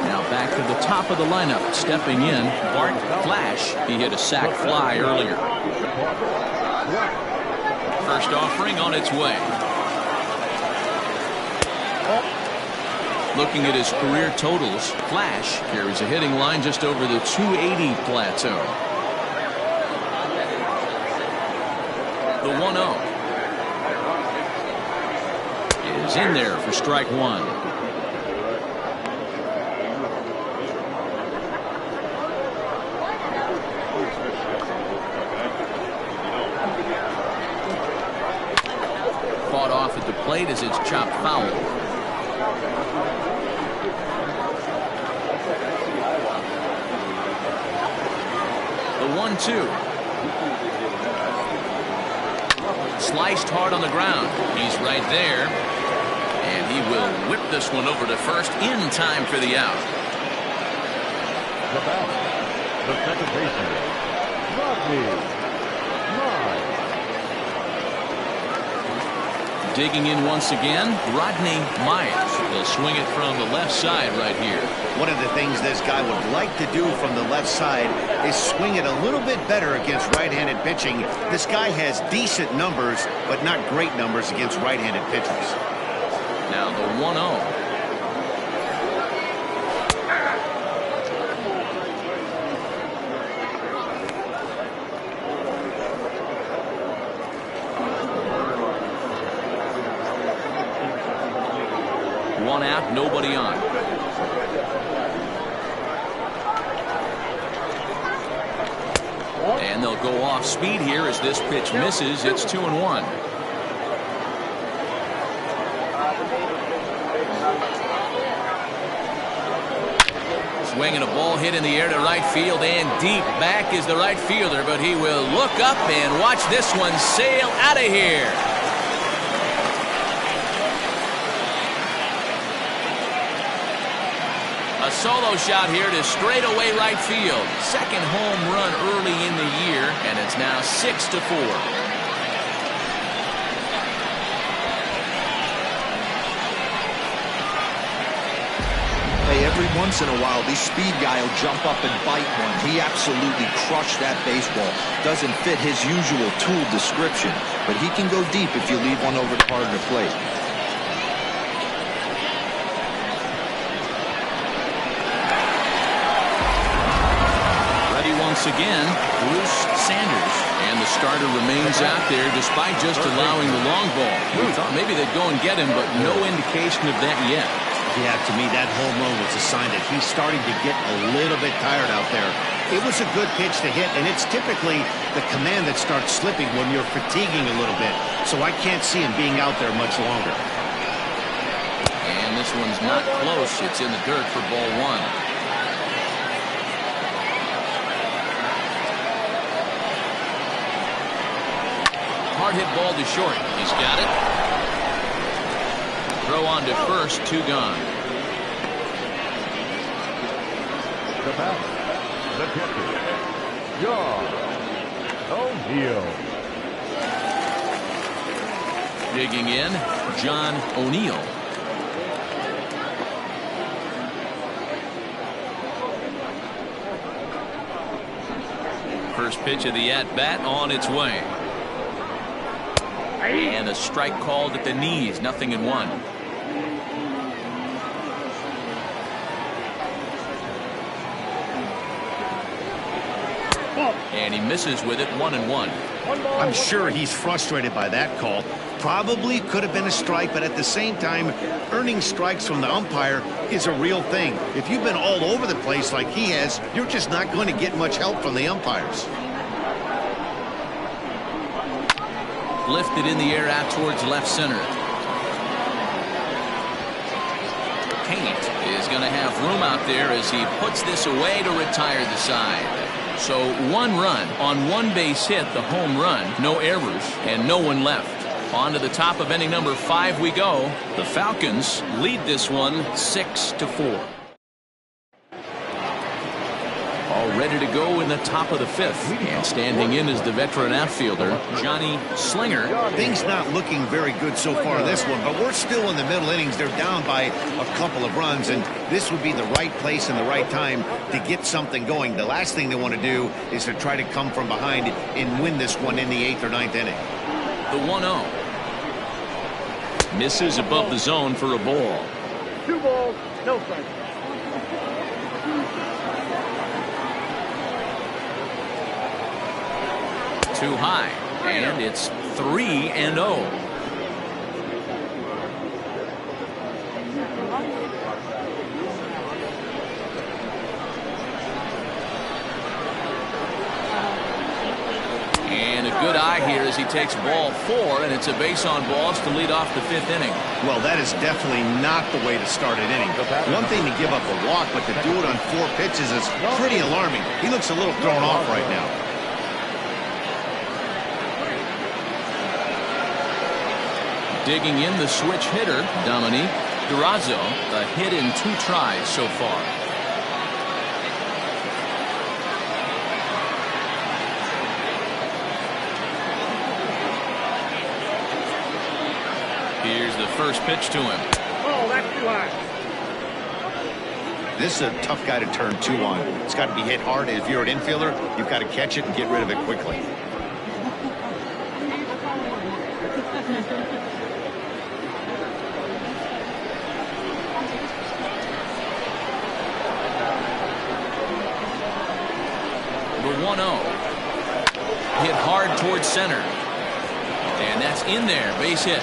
Now back to the top of the lineup. Stepping in, Bart Flash. He hit a sac fly earlier. First offering on its way. Looking at his career totals, Flash carries a hitting line just over the 280 plateau. The 1-0 is in there for strike 1. Fought off at the plate as it's chopped foul. The 1-2. Sliced hard on the ground. He's right there. And he will whip this one over to first in time for the out. The batter, the second baseman, Rodney. Digging in once again, Rodney Myers. He'll swing it from the left side right here. One of the things this guy would like to do from the left side is swing it a little bit better against right-handed pitching. This guy has decent numbers, but not great numbers against right-handed pitchers. Now the 1-0. One out, nobody on. And they'll go off speed here as this pitch misses. It's 2-1. Swinging a ball hit in the air to right field and deep. Back is the right fielder, but he will look up and watch this one sail out of here. A solo shot here to straightaway right field. Second home run early in the year, and it's now 6-4. Hey, every once in a while, these speed guy will jump up and bite one. He absolutely crushed that baseball. Doesn't fit his usual tool description, but he can go deep if you leave one over the heart of the plate. Once again, Bruce Sanders, and the starter remains out there despite just allowing the long ball. We thought maybe they'd go and get him, but no indication of that yet. Yeah, to me, that home run was a sign that he's starting to get a little bit tired out there. It was a good pitch to hit, and it's typically the command that starts slipping when you're fatiguing a little bit. So I can't see him being out there much longer. And this one's not close. It's in the dirt for ball one. Hard hit ball to short. He's got it. Throw on to first, 2 gone. The batter, the catcher, John O'Neill. Digging in, John O'Neill. First pitch of the at-bat on its way. And a strike called at the knees, 0-1. And he misses with it, 1-1. I'm sure he's frustrated by that call. Probably could have been a strike, but at the same time, earning strikes from the umpire is a real thing. If you've been all over the place like he has, you're just not going to get much help from the umpires. Lifted in the air out towards left center. Paint is going to have room out there as he puts this away to retire the side. So 1 run on 1 base hit, the home run, no errors, and no one left. On to the top of inning number 5 we go. The Falcons lead this one 6-4. All ready to go in the top of the 5th. And standing in is the veteran outfielder, Johnny Slinger. Things not looking very good so far in this one, but we're still in the middle innings. They're down by a couple of runs, and this would be the right place and the right time to get something going. The last thing they want to do is to try to come from behind and win this one in the 8th or 9th inning. The 1-0. Misses above the zone for a ball. 2 balls, no strikes. Too high, and it's 3-0. And a good eye here as he takes ball 4, and it's a base on balls to lead off the 5th inning. Well, that is definitely not the way to start an inning. One thing to give up a walk, but to do it on 4 pitches is pretty alarming. He looks a little thrown off right now. Digging in, the switch hitter, Dominique Durazo, a hit in 2 tries so far. Here's the first pitch to him. Oh, that's too high. This is a tough guy to turn two on. It's got to be hit hard, and if you're an infielder, you've got to catch it and get rid of it quickly. The 1-0. Hit hard towards center. And that's in there. Base hit.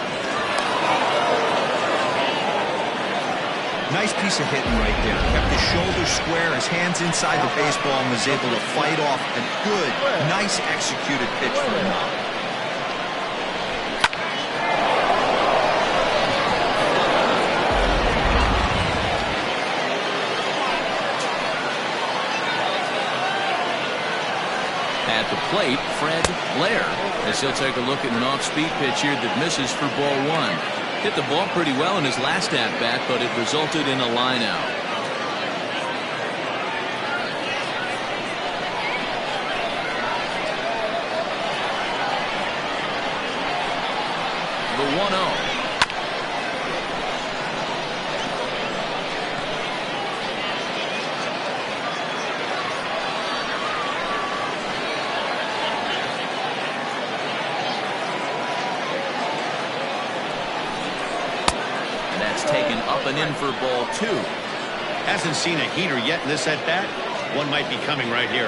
Nice piece of hitting right there. Kept his shoulders square, his hands inside the baseball, and was able to fight off a good, nice executed pitch for him. At the plate, Fred Blair, as he'll take a look at an off-speed pitch here that misses for ball one. Hit the ball pretty well in his last at-bat, but it resulted in a line out. The 1-0. Taken up and in for ball two. Hasn't seen a heater yet in this at-bat. One might be coming right here.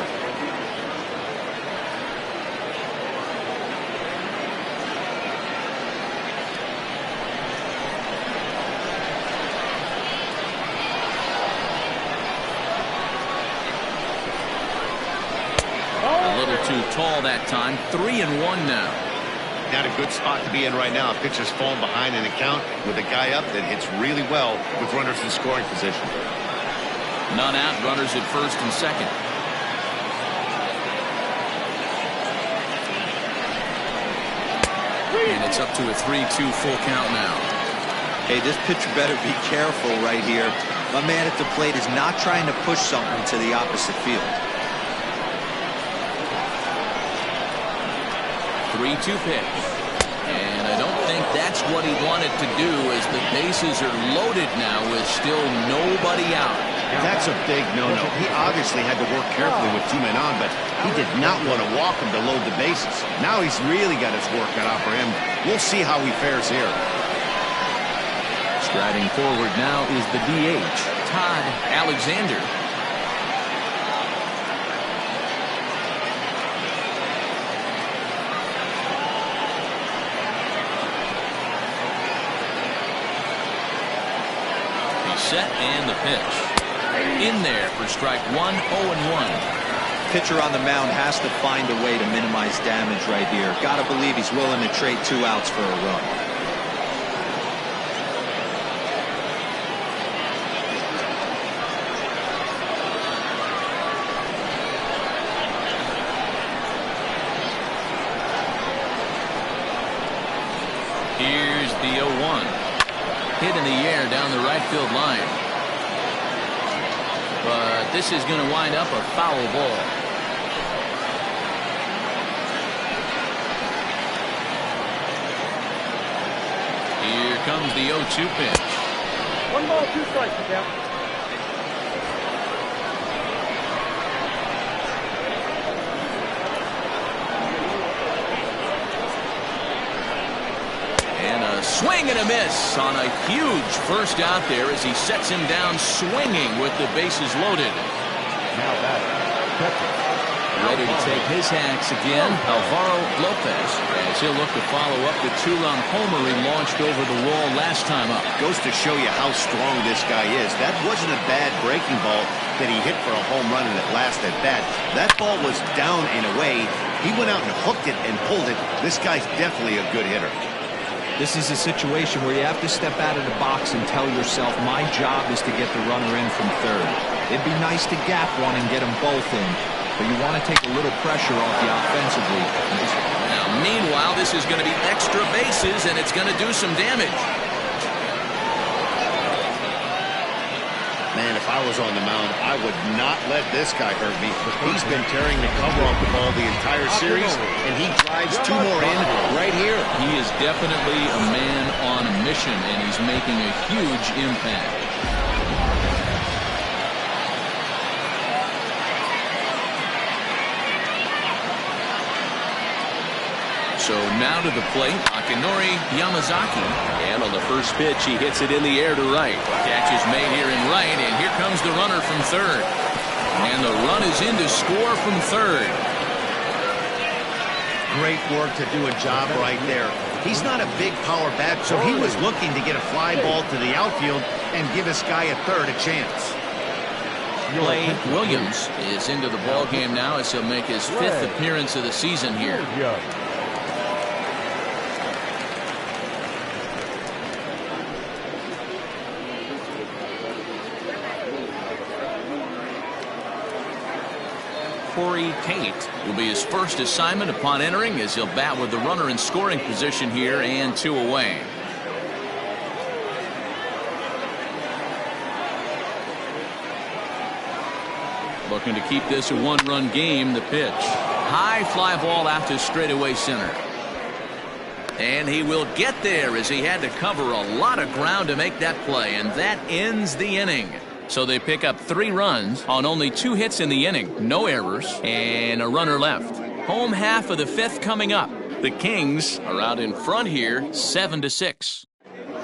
A little too tall that time. 3-1 now. Not a good spot to be in right now. A pitcher's falling behind in the count with a guy up that hits really well with runners in scoring position. None out, runners at first and second. And it's up to a 3-2 full count now. Hey, this pitcher better be careful right here. My man at the plate is not trying to push something to the opposite field. 3-2 pitch. And I don't think that's what he wanted to do, as the bases are loaded now with still nobody out. That's a big no-no. He obviously had to work carefully with two men on, but he did not want to walk him to load the bases. Now he's really got his work cut out for him. We'll see how he fares here. Striding forward now is the DH, Todd Alexander. Set and the pitch. In there for strike one, 0-1. Pitcher on the mound has to find a way to minimize damage right here. Gotta believe he's willing to trade 2 outs for a run. Here's the 0-1. Hit in the air down the right field line. But this is going to wind up a foul ball. Here comes the 0-2 pitch. 1 ball, 2 strikes, Cap. Swing and a miss on a huge first out there as he sets him down swinging with the bases loaded. Now that ready to take his hacks again, Alvaro Lopez, as he'll look to follow up the 2-run homer he launched over the wall last time up. Goes to show you how strong this guy is. That wasn't a bad breaking ball that he hit for a home run in that last at bat. That ball was down and away. He went out and hooked it and pulled it. This guy's definitely a good hitter. This is a situation where you have to step out of the box and tell yourself, my job is to get the runner in from third. It'd be nice to gap one and get them both in, but you want to take a little pressure off you offensively. Now, meanwhile, this is going to be extra bases, and it's going to do some damage. Man, if I was on the mound, I would not let this guy hurt me. He's been tearing the cover off the ball the entire series, and he drives 2 more in right here. He is definitely a man on a mission. mission, and he's making a huge impact. So now to the plate, Akinori Yamazaki. And on the first pitch, he hits it in the air to right. Catch is made here in right, and here comes the runner from third. And the run is in to score from third. Great work to do a job right there. He's not a big power bat, so he was looking to get a fly ball to the outfield and give his guy at third a chance. Blake Williams is into the ball game now as he'll make his 5th appearance of the season here. Corey Tate will be his first assignment upon entering as he'll bat with the runner in scoring position here and 2 away. Looking to keep this a 1-run game. The pitch. High fly ball out to straightaway center. And he will get there as he had to cover a lot of ground to make that play, and that ends the inning. So they pick up 3 runs on only 2 hits in the inning, no errors, and a runner left. Home half of the 5th coming up. The Kings are out in front here, 7-6.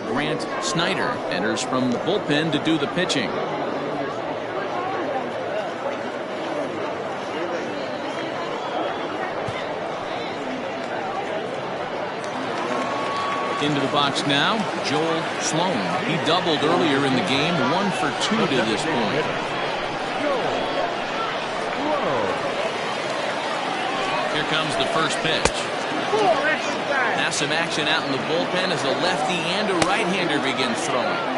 Grant Snyder enters from the bullpen to do the pitching. Into the box now, Joel Sloan. He doubled earlier in the game, 1 for 2 to this point. Here comes the first pitch. Now some action out in the bullpen as a lefty and a right-hander begin throwing.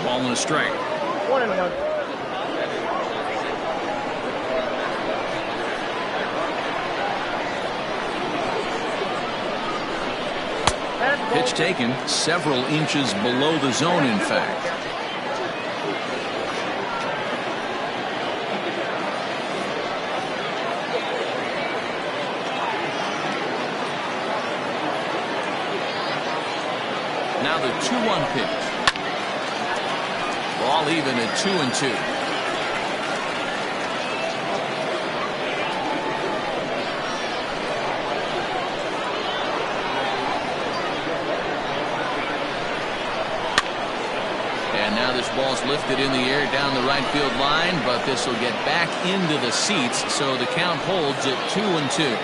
Ball and a strike. 1-1. Pitch taken several inches below the zone, in fact. Now the 2-1 pitch. Ball even at 2-2. And now this ball's lifted in the air down the right field line, but this will get back into the seats, so the count holds at 2-2.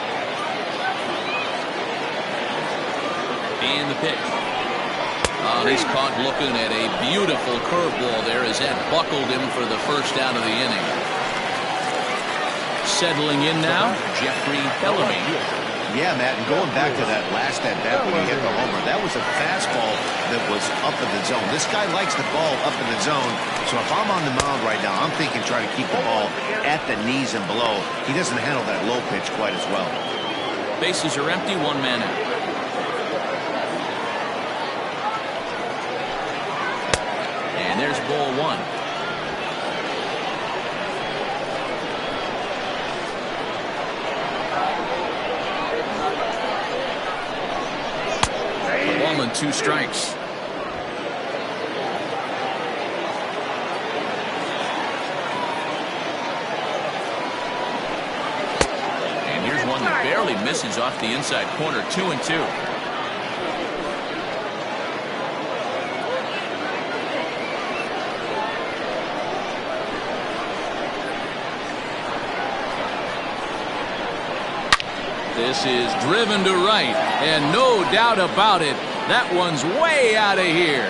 And the pitch. Oh, he's caught looking at a beautiful curveball there as that buckled him for the first out of the inning. Settling in now, Jeffrey Bellamy. Yeah, Matt, and going back to that last at-bat when he hit the homer, that was a fastball that was up in the zone. This guy likes the ball up in the zone, so if I'm on the mound right now, I'm thinking try to keep the ball at the knees and below. He doesn't handle that low pitch quite as well. Bases are empty, 1 man out. And there's ball 1. Ball and 2 strikes. And here's one that barely misses off the inside corner, 2-2. This is driven to right, and no doubt about it, that one's way out of here.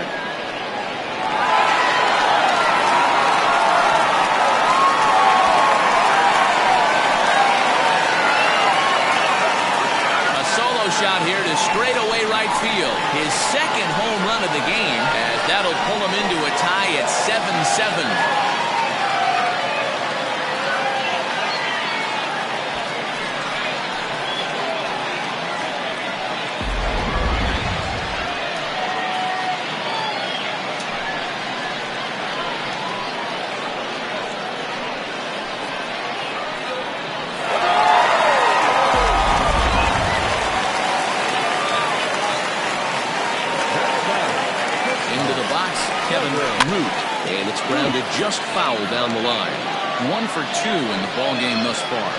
A solo shot here to straightaway right field. His 2nd home run of the game, as that'll pull him into a tie at 7-7. Into the box, Kevin Root. And it's grounded just foul down the line. 1 for 2 in the ball game thus far.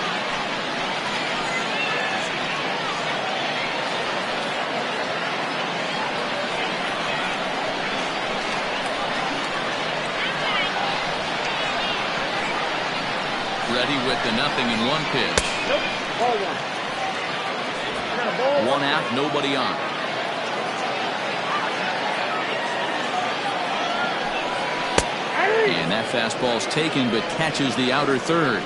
Ready with the 0-1 pitch. Nope. Ball 1. One out, nobody on. And that fastball's taken but catches the outer third.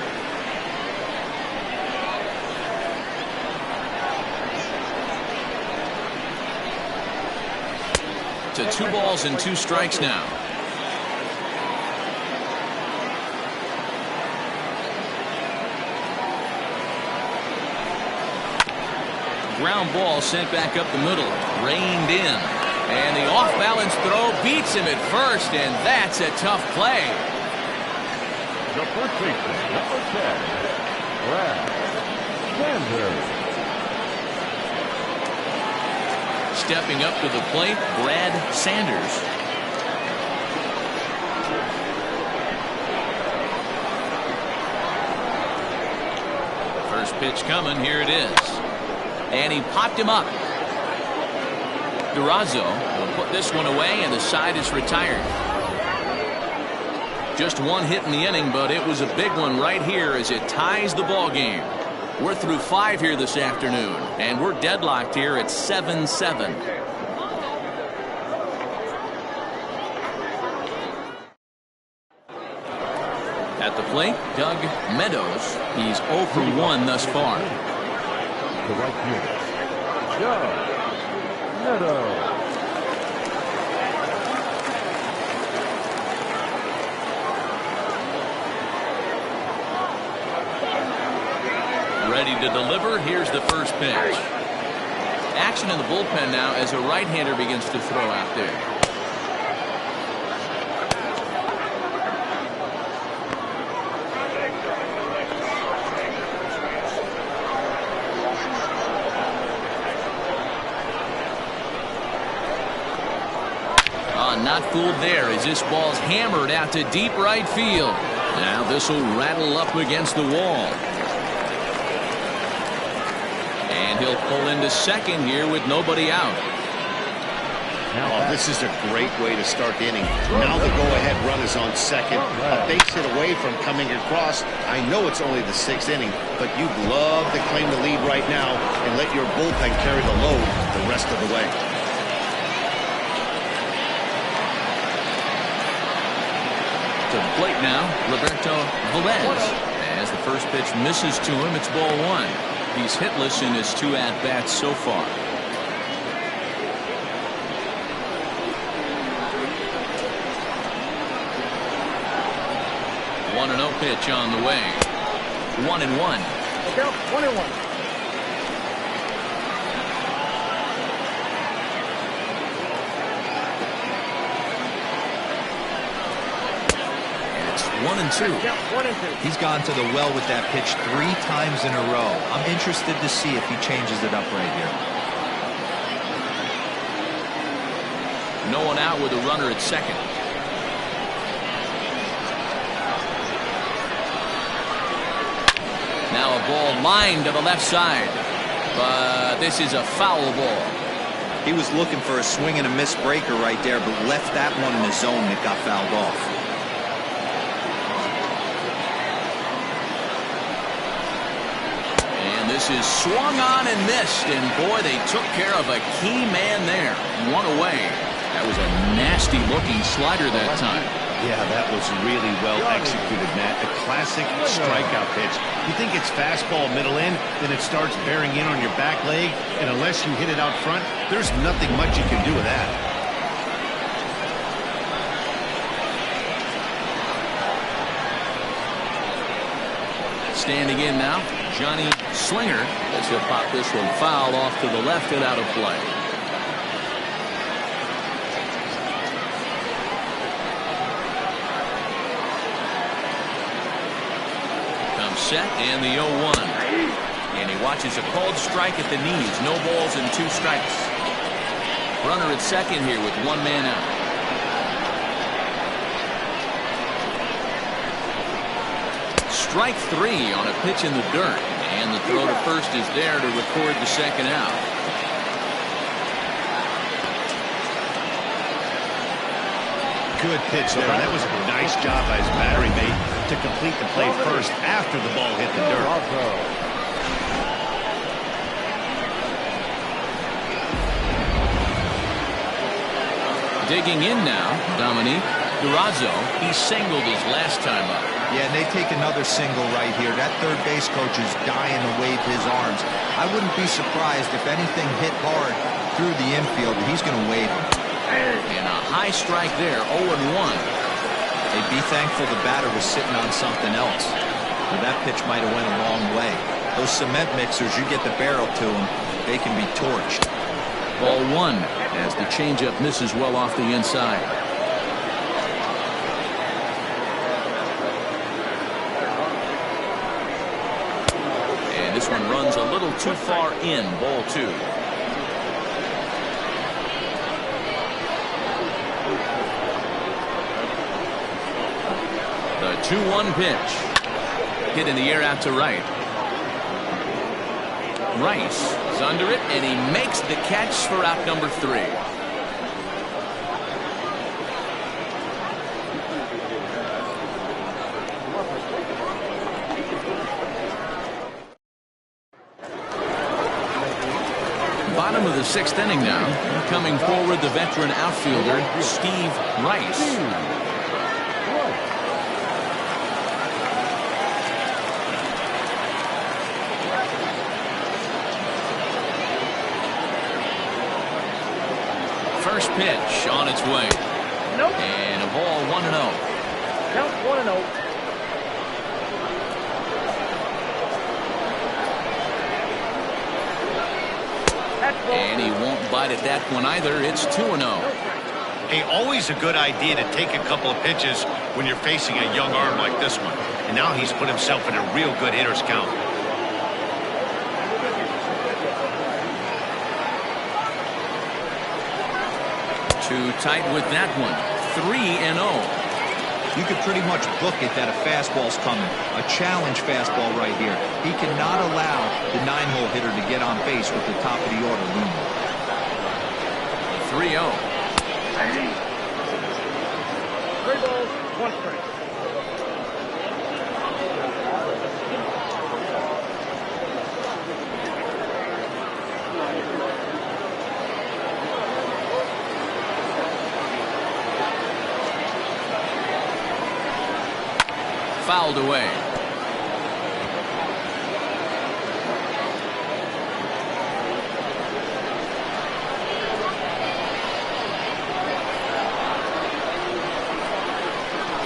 To 2 balls and 2 strikes now. Ground ball sent back up the middle, reined in, and the off-balance throw beats him at first, and that's a tough play. The first baseman, number 10, Brad Sanders. Stepping up to the plate, Brad Sanders. First pitch coming, here it is. And he popped him up. Durazo will put this one away, and the side is retired. Just 1 hit in the inning, but it was a big one right here as it ties the ball game. We're through 5 here this afternoon, and we're deadlocked here at 7-7. At the plate, Doug Meadows. He's 0 for 1 thus far. The right fielder, Doug Meadows. Ready to deliver. Here's the first pitch. Action in the bullpen now as a right-hander begins to throw out there. Not fooled there as this ball's hammered out to deep right field. Now this will rattle up against the wall. And he'll pull into second here with nobody out. Oh, this is a great way to start the inning. Now the go-ahead run is on second. A base hit away from coming across. I know it's only the 6th inning, but you'd love to claim the lead right now and let your bullpen carry the load the rest of the way. To the plate now, Roberto Velez. As the first pitch misses to him, it's ball 1. He's hitless in his 2 at-bats so far. 1-0 pitch on the way. 1-1. Look out, 1-1. It's 1-2. He's gone to the well with that pitch 3 times in a row. I'm interested to see if he changes it up right here. No one out with a runner at second. Now a ball lined to the left side, but this is a foul ball. He was looking for a swing and a miss breaker right there, but left that one in the zone that got fouled off. And this is swung on and missed, and boy, they took care of a key man there. 1 away. That was a nasty looking slider that time. Yeah, that was really well executed, Matt. A classic strikeout pitch. You think it's fastball middle in, then it starts bearing in on your back leg, and unless you hit it out front, there's nothing much you can do with that. Standing in now, Johnny Slinger, as he'll pop this one foul off to the left and out of play. Set and the 0-1, and he watches a called strike at the knees. No balls and 2 strikes. Runner at second here with 1 man out. Strike 3 on a pitch in the dirt. And the throw to first is there to record the second out. Good pitch there. That was a nice job by his battery mate to complete the play first after the ball hit the dirt. Digging in now, Dominique Durazo. He singled his last time up. Yeah, and they take another single right here. That third base coach is dying to wave his arms. I wouldn't be surprised if anything hit hard through the infield. He's going to wave him. And a high strike there, 0-1. They'd be thankful the batter was sitting on something else. Well, that pitch might have went a long way. Those cement mixers, you get the barrel to them, they can be torched. Ball 1 as the changeup misses well off the inside. And this one runs a little too far in. Ball 2. The 2-1 pitch. Hit in the air out to right. Rice is under it, and he makes the catch for out number 3. Bottom of the 6th inning now. Coming forward, the veteran outfielder, Steve Rice. First pitch on its way. Nope. And a ball 1-0. Count 1-0. And he won't bite at that one either. It's 2-0. Hey, always a good idea to take a couple of pitches when you're facing a young arm like this one. And now he's put himself in a real good hitter's count. Too tight with that one. 3-0. You could pretty much book it that a fastball's coming. A challenge fastball right here. He cannot allow the 9-hole hitter to get on base with the top of the order looming. 3-0. 3 balls, 1 strike. Fouled away.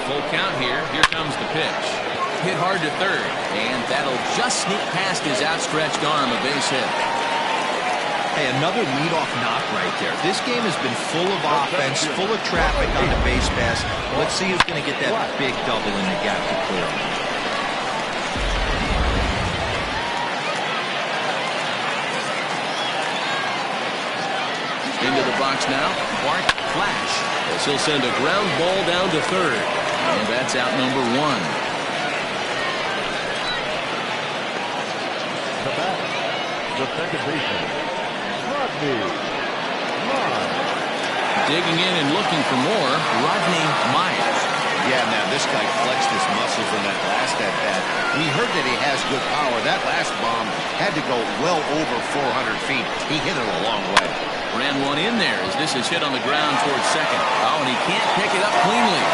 Full count here. Here comes the pitch. Hit hard to third, and that'll just sneak past his outstretched arm, a base hit. Hey, another leadoff knock right there. This game has been full of offense, full of traffic on the base pass. Let's see who's going to get that big double in the gap to clear. Into the box now. Porch flash. As he'll send a ground ball down to third. And that's out number 1. The batter, the second baseman, Digging in and looking for more, Rodney Myers. Yeah, now this guy flexed his muscles in that last at-bat. We heard that he has good power. That last bomb had to go well over 400 feet. He hit it a long way. Ran one in there as this is hit on the ground towards second. Oh, and he can't pick it up cleanly.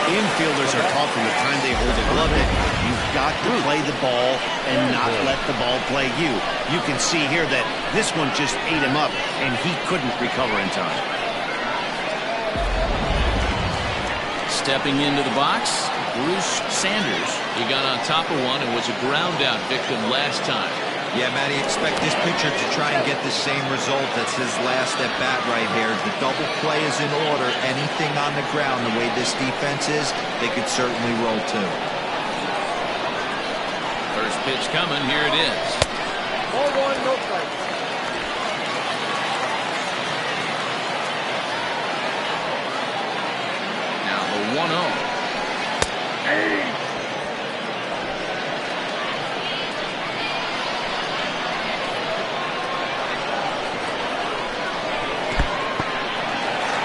Infielders are taught from the time they hold a glove hit, you've got to play the ball and not let the ball play you. You can see here that this one just ate him up, and he couldn't recover in time. Stepping into the box, Bruce Sanders. He got on top of one and was a ground out victim last time. Yeah, Matty, expect this pitcher to try and get the same result. That's his last at-bat right here. The double play is in order. Anything on the ground, the way this defense is, they could certainly roll too. First pitch coming. Here it is. Ball 1, no strike. Now the 1-0.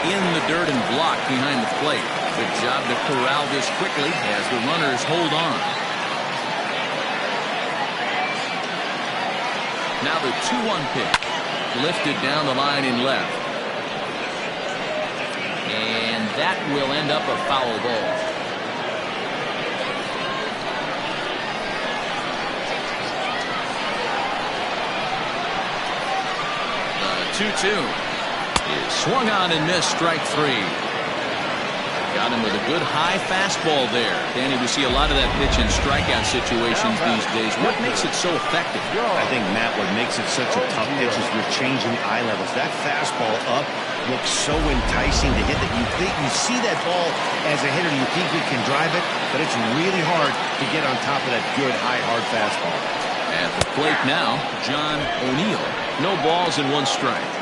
in the dirt and blocked behind the plate. Good job to corral this quickly as the runners hold on. Now the 2-1 pitch. Lifted down the line in left. And that will end up a foul ball. The 2-2 is swung on and missed, strike 3. Got him with a good high fastball there. Danny, we see a lot of that pitch in strikeout situations these days. What makes it so effective? I think, Matt, what makes it such a tough pitch is you're changing eye levels. That fastball up looks so enticing to hit that you think you see that ball as a hitter, you think you can drive it, but it's really hard to get on top of that good high hard fastball. At the plate now, John O'Neill. No balls and 1 strike.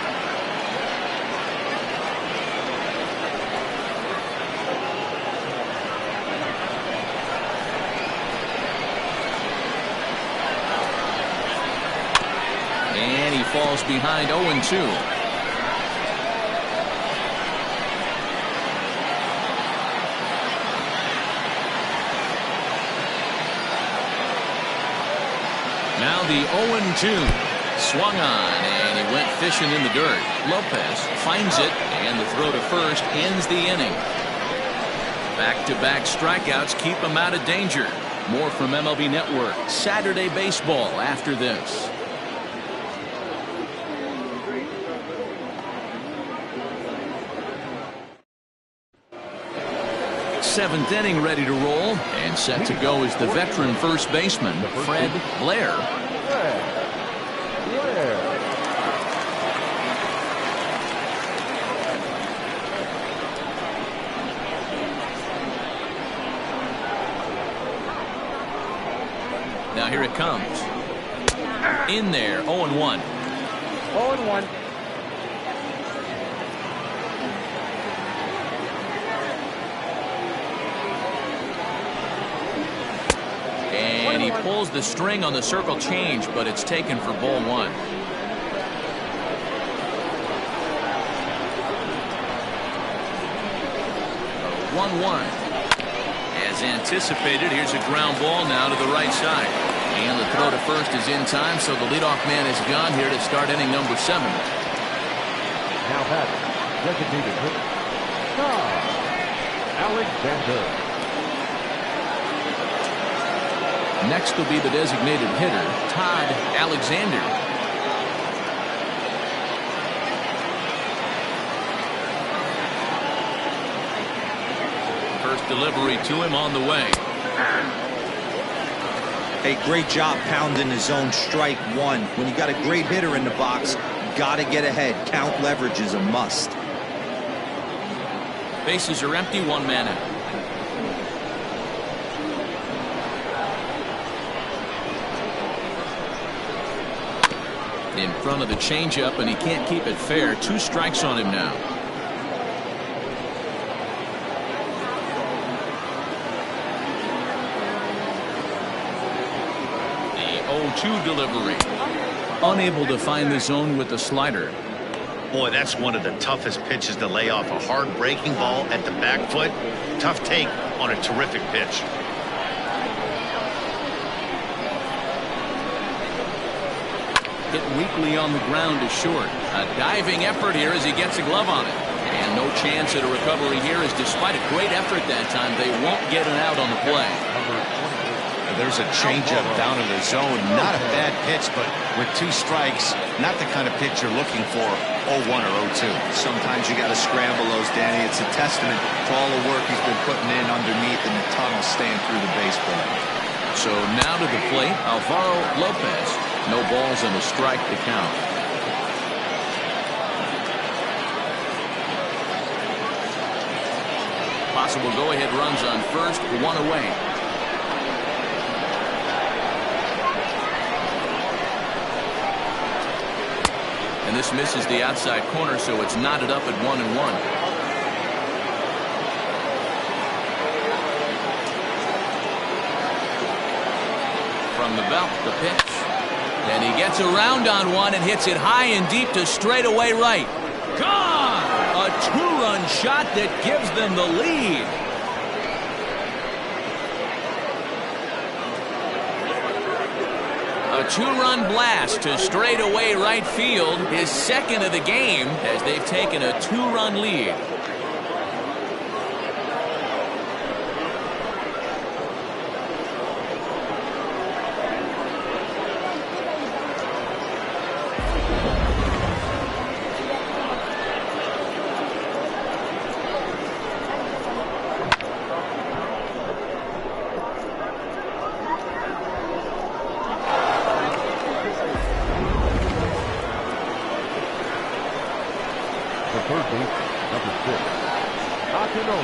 And he falls behind 0-2. Now the 0-2. Swung on, and he went fishing in the dirt. Lopez finds it, and the throw to first ends the inning. Back-to-back strikeouts keep him out of danger. More from MLB Network Saturday Baseball after this. 7th inning ready to roll, and set to go is the veteran first baseman, Fred Blair. Now here it comes. In there, 0-1. 0-1. And he pulls the string on the circle change, but it's taken for ball 1. A 1-1. As anticipated, here's a ground ball now to the right side. And the throw to first is in time, so the leadoff man is gone here to start inning number 7. Now batting, designated hitter, Alexander. Next will be the designated hitter, Todd Alexander. First delivery to him on the way. Hey, great job pounding the zone, strike 1. When you got a great hitter in the box, got to get ahead. Count leverage is a must. Bases are empty, 1 man out. In front of the changeup, and he can't keep it fair. 2 strikes on him now. The 0-2 delivery. Unable to find the zone with the slider. Boy, that's one of the toughest pitches to lay off. A hard breaking ball at the back foot. Tough take on a terrific pitch. Hit weakly on the ground is short. A diving effort here as he gets a glove on it. And no chance at a recovery here, as despite a great effort that time, they won't get an out on the play. There's a changeup down in the zone. Not a bad pitch, but with 2 strikes, not the kind of pitch you're looking for 0-1 or 0-2. Sometimes you got to scramble those, Danny. It's a testament to all the work he's been putting in underneath in the tunnel, staying through the baseball. So now to the plate, Alvaro Lopez. No balls and a strike to count. Possible go-ahead runs on first, 1 away. And this misses the outside corner, so it's knotted up at 1-1. From the belt, the pitch. And he gets around on one and hits it high and deep to straightaway right. Gone! A 2-run one shot that gives them the lead. A two-run blast to straightaway right field, his second of the game, as they've taken a two-run lead.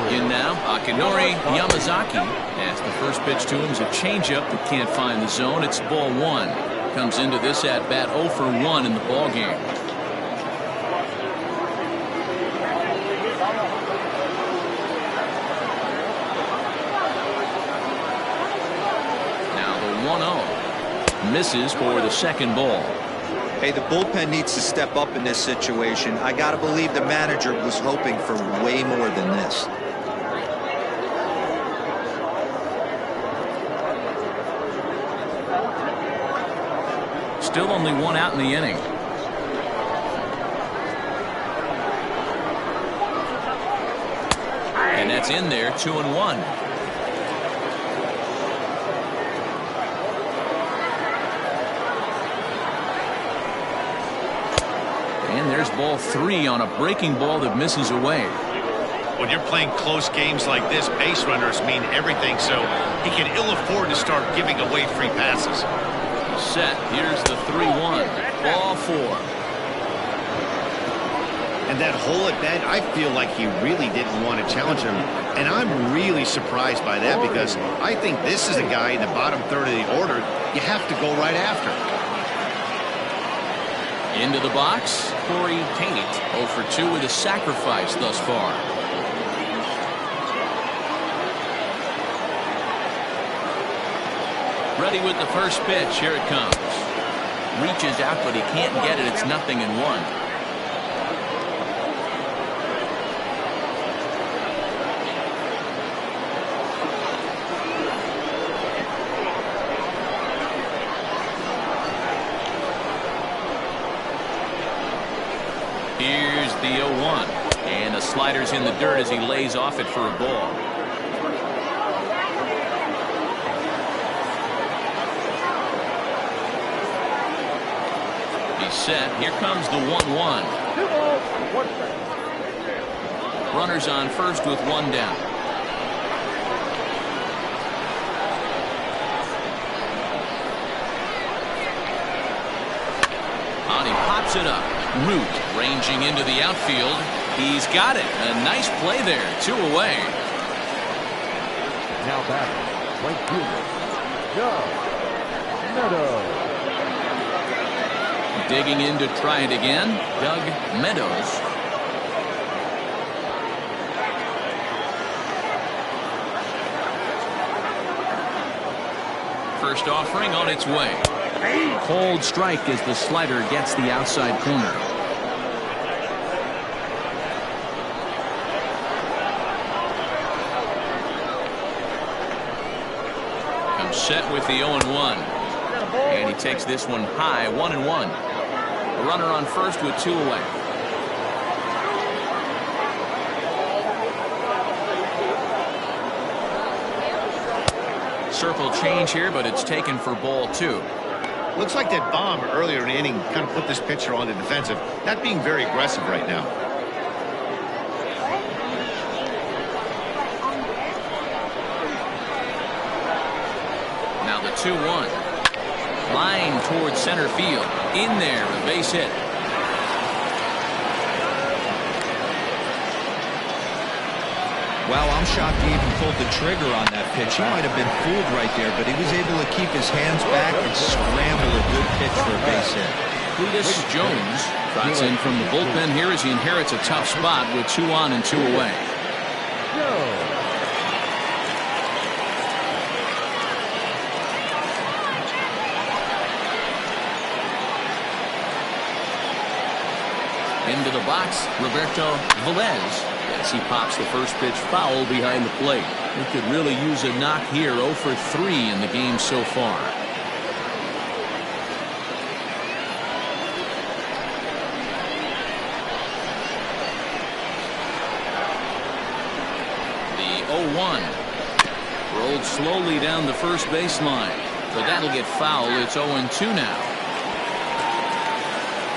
In now, Akinori Yamazaki, as the first pitch to him is a changeup that can't find the zone. It's ball one. Comes into this at bat 0 for 1 in the ball game. Now the 1-0 misses for the second ball. Hey, the bullpen needs to step up in this situation. I got to believe the manager was hoping for way more than this. Still only one out in the inning. And that's in there, 2-1. And there's ball 3 on a breaking ball that misses away. When you're playing close games like this, base runners mean everything, so he can ill afford to start giving away free passes. Set. Here's the 3-1. Ball 4. And that hole at bat, I feel like he really didn't want to challenge him. And I'm really surprised by that because I think this is a guy in the bottom third of the order you have to go right after. Into the box, Corey Tate, 0 for 2 with a sacrifice thus far. Ready with the first pitch. Here it comes. Reaches out, but he can't get it. It's 0-1. Here's the 0-1. And the slider's in the dirt as he lays off it for a ball. He's set. Here comes the 1-1. Runners on first with one down. And he pops it up. Root ranging into the outfield. He's got it. A nice play there. 2 away. Now back, right fielder, Doug Meadows. Digging in to try it again, Doug Meadows. First offering on its way. Cold strike as the slider gets the outside corner. Comes set with the 0-1. And he takes this one high, 1-1. A runner on first with 2 away. Circle change here, but it's taken for ball 2. Looks like that bomb earlier in the inning kind of put this pitcher on the defensive. Not being very aggressive right now. Now the 2-1. Line towards center field. In there, a base hit. Wow, I'm shocked he even pulled the trigger on that pitch. He might have been fooled right there, but he was able to keep his hands back and scramble a good pitch for a base hit. Cletus Jones trots in from the bullpen here as he inherits a tough spot with 2 on and 2 away. Into the box, Roberto Velez. As he pops the first pitch foul behind the plate. He could really use a knock here. 0 for 3 in the game so far. The 0-1. Rolled slowly down the first baseline. But that'll get foul. It's 0-2 now.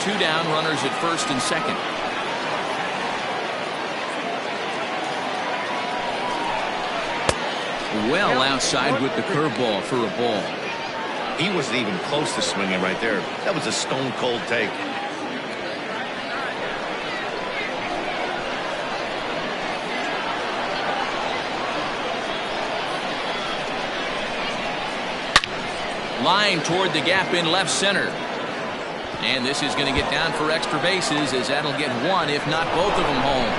2 down, runners at first and second. Well outside with the curveball for a ball. He wasn't even close to swinging right there. That was a stone cold take. Line toward the gap in left center. And this is going to get down for extra bases, as that'll get one, if not both of them, home.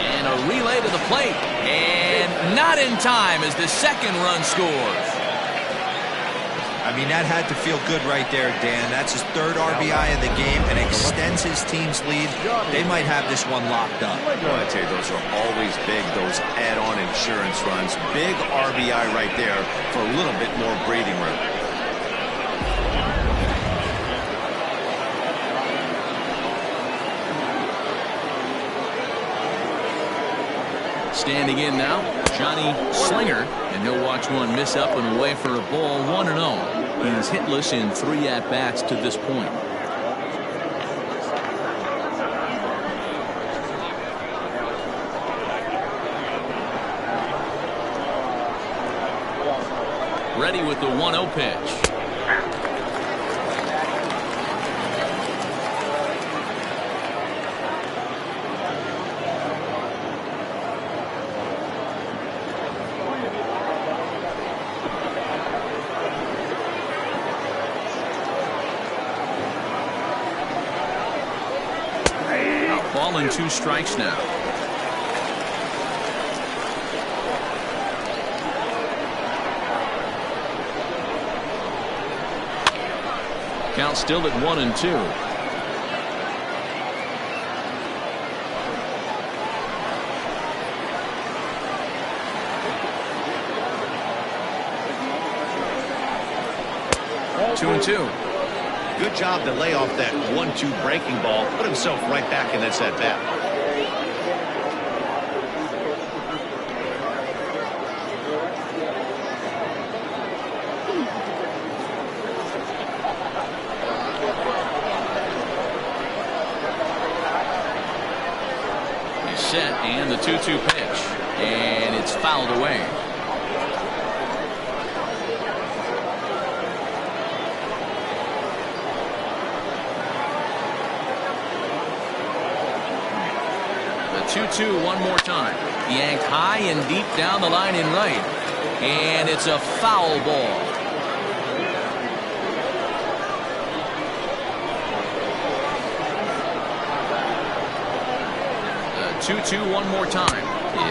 And a relay to the plate. And not in time as the second run scores. I mean, that had to feel good right there, Dan. That's his 3rd RBI of the game and extends his team's lead. They might have this one locked up. Well, I tell you, those are always big, those add-on insurance runs. Big RBI right there for a little bit more breathing room. Standing in now, Johnny Slinger, and he'll watch one miss up and away for a ball. 1-0. He's hitless in 3 at-bats to this point. Ready with the 1-0 pitch. Ball and 2 strikes now. Count still at 1-2. Two and two. Good job to lay off that 1-2 breaking ball. Put himself right back in this at-bat. He's set, and the 2-2 pitch. And it's fouled away. The 2-2 one more time. Yanked high and deep down the line in right. And it's a foul ball. The 2-2 one more time.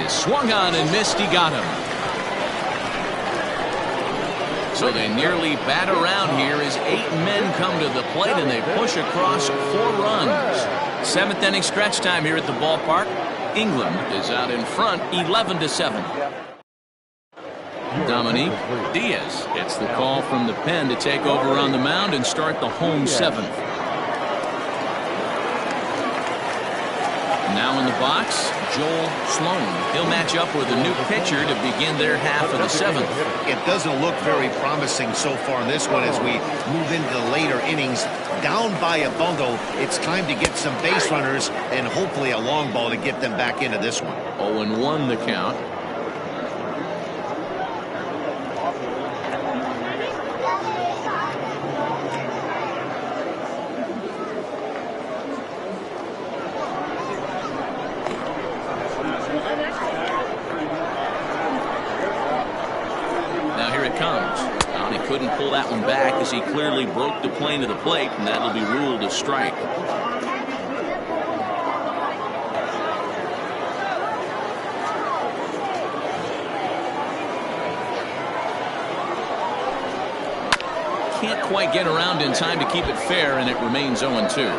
Is swung on and missed. He got him. So they nearly bat around here as 8 men come to the plate and they push across 4 runs. 7th inning stretch time here at the ballpark. England is out in front 11-7. Dominique Diaz gets the call from the pen to take over on the mound and start the home 7th. Now in the box, Joel Sloan. He'll match up with a new pitcher to begin their half of the 7th. It doesn't look very promising so far in this one as we move into the later innings. Down by a bundle, it's time to get some base runners and hopefully a long ball to get them back into this one. 0-1 the count. Couldn't pull that one back as he clearly broke the plane of the plate, and that'll be ruled a strike. Can't quite get around in time to keep it fair, and it remains 0-2.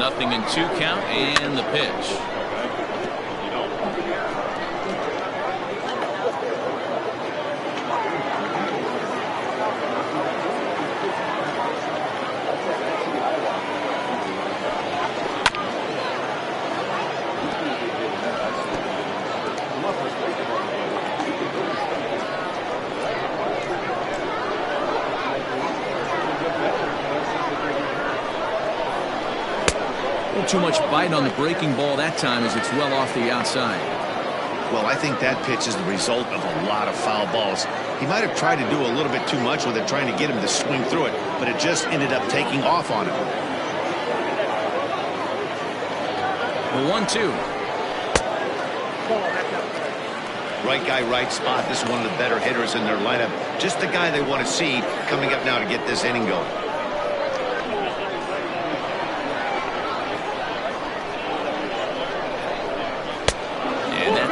0-2 count and the pitch. Too much bite on the breaking ball that time as it's well off the outside. Well, I think that pitch is the result of a lot of foul balls. He might have tried to do a little bit too much with it, trying to get him to swing through it, but it just ended up taking off on him. The 1-2. Right guy, right spot. This is one of the better hitters in their lineup. Just the guy they want to see coming up now to get this inning going.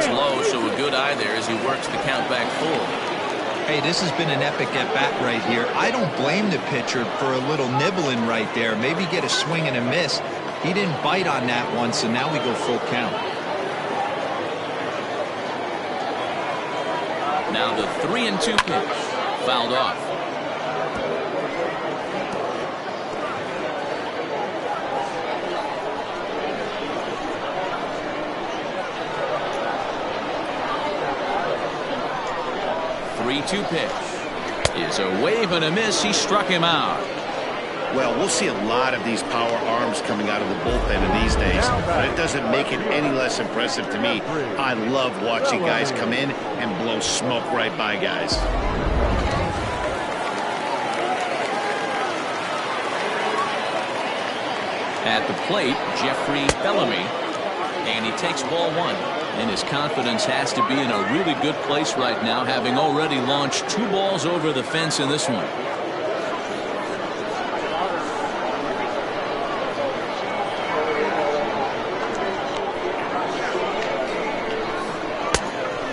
Low, so a good eye there as he works the count back full. Hey, this has been an epic at-bat right here. I don't blame the pitcher for a little nibbling right there. Maybe get a swing and a miss. He didn't bite on that one, so now we go full count. Now the 3-2 pitch. Fouled off. Two pitch is a wave and a miss. He struck him out. Well, we'll see a lot of these power arms coming out of the bullpen in these days, but it doesn't make it any less impressive to me. I love watching guys come in and blow smoke right by guys. At the plate, Jeffrey Bellamy, and he takes ball one. And his confidence has to be in a really good place right now, having already launched 2 balls over the fence in this one.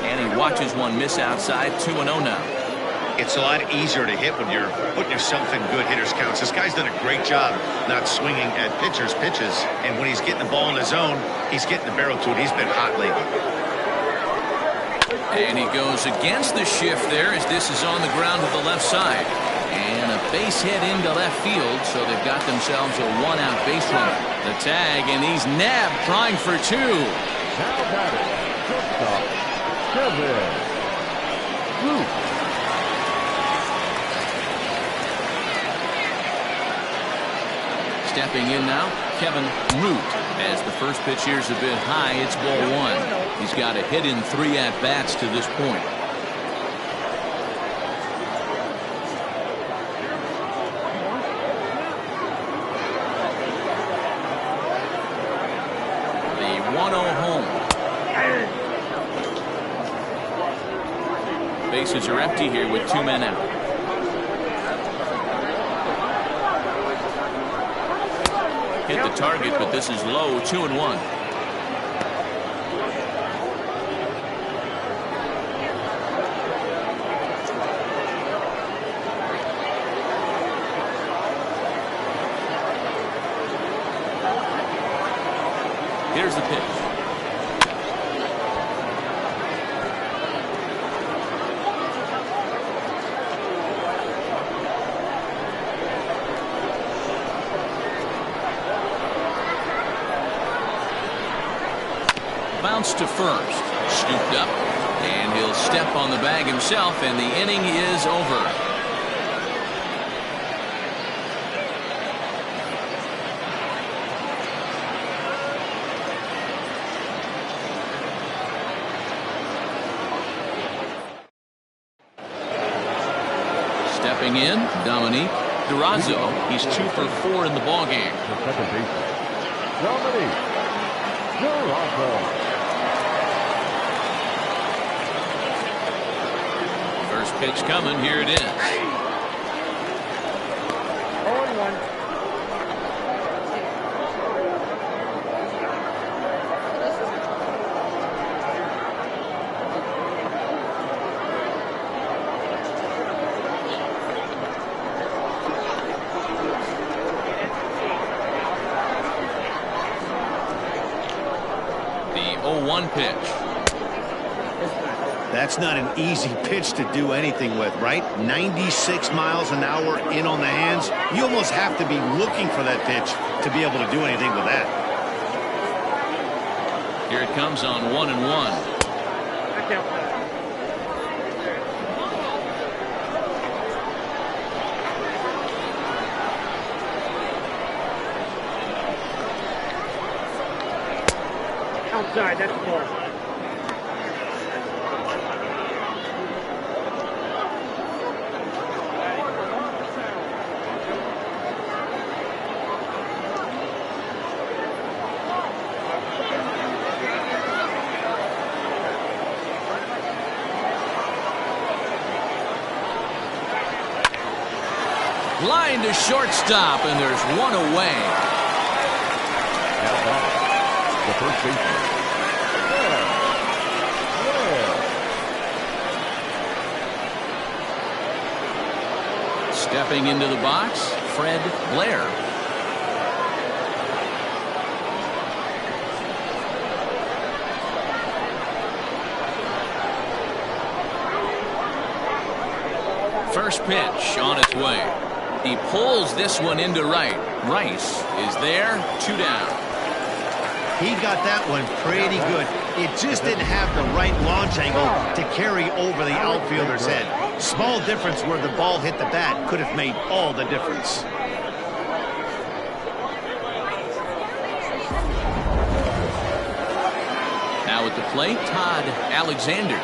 And he watches one miss outside. 2-0 now. It's a lot easier to hit when you're putting yourself in good hitters counts. This guy's done a great job not swinging at pitchers' pitches. And when he's getting the ball in his zone, he's getting the barrel to it. He's been hot lately. And he goes against the shift there as this is on the ground to the left side. And a base hit into left field, so they've got themselves a 1-out base runner. The tag, and he's nabbed, trying for 2. Now batting, shortstop, Kevin Root. Stepping in now, Kevin Root. As the first pitch here's a bit high, it's ball 1. He's got a hit in 3 at-bats to this point. The 1-0 home. Bases are empty here with 2 men out. Hit the target, but this is low. 2-1. Here's the pitch. Bounce to first, scooped up, and he'll step on the bag himself, and the inning is over. Stepping in, Dominique Durazo. He's 2 for 4 in the ballgame. The second baseman, Dominique Durazo. First pitch coming. Here it is. 0-1. 1 pitch. That's not an easy pitch to do anything with, right? 96 miles an hour in on the hands. You almost have to be looking for that pitch to be able to do anything with that. Here it comes on 1-1. Outside, that's the ball. Line to shortstop, and there's 1 away. Now back, the first baseman. Stepping into the box, Fred Blair. First pitch on its way. He pulls this one into right. Rice is there, 2 down. He got that one pretty good. It just didn't have the right launch angle to carry over the outfielder's head. Small difference where the ball hit the bat could have made all the difference. Now at the plate, Todd Alexander.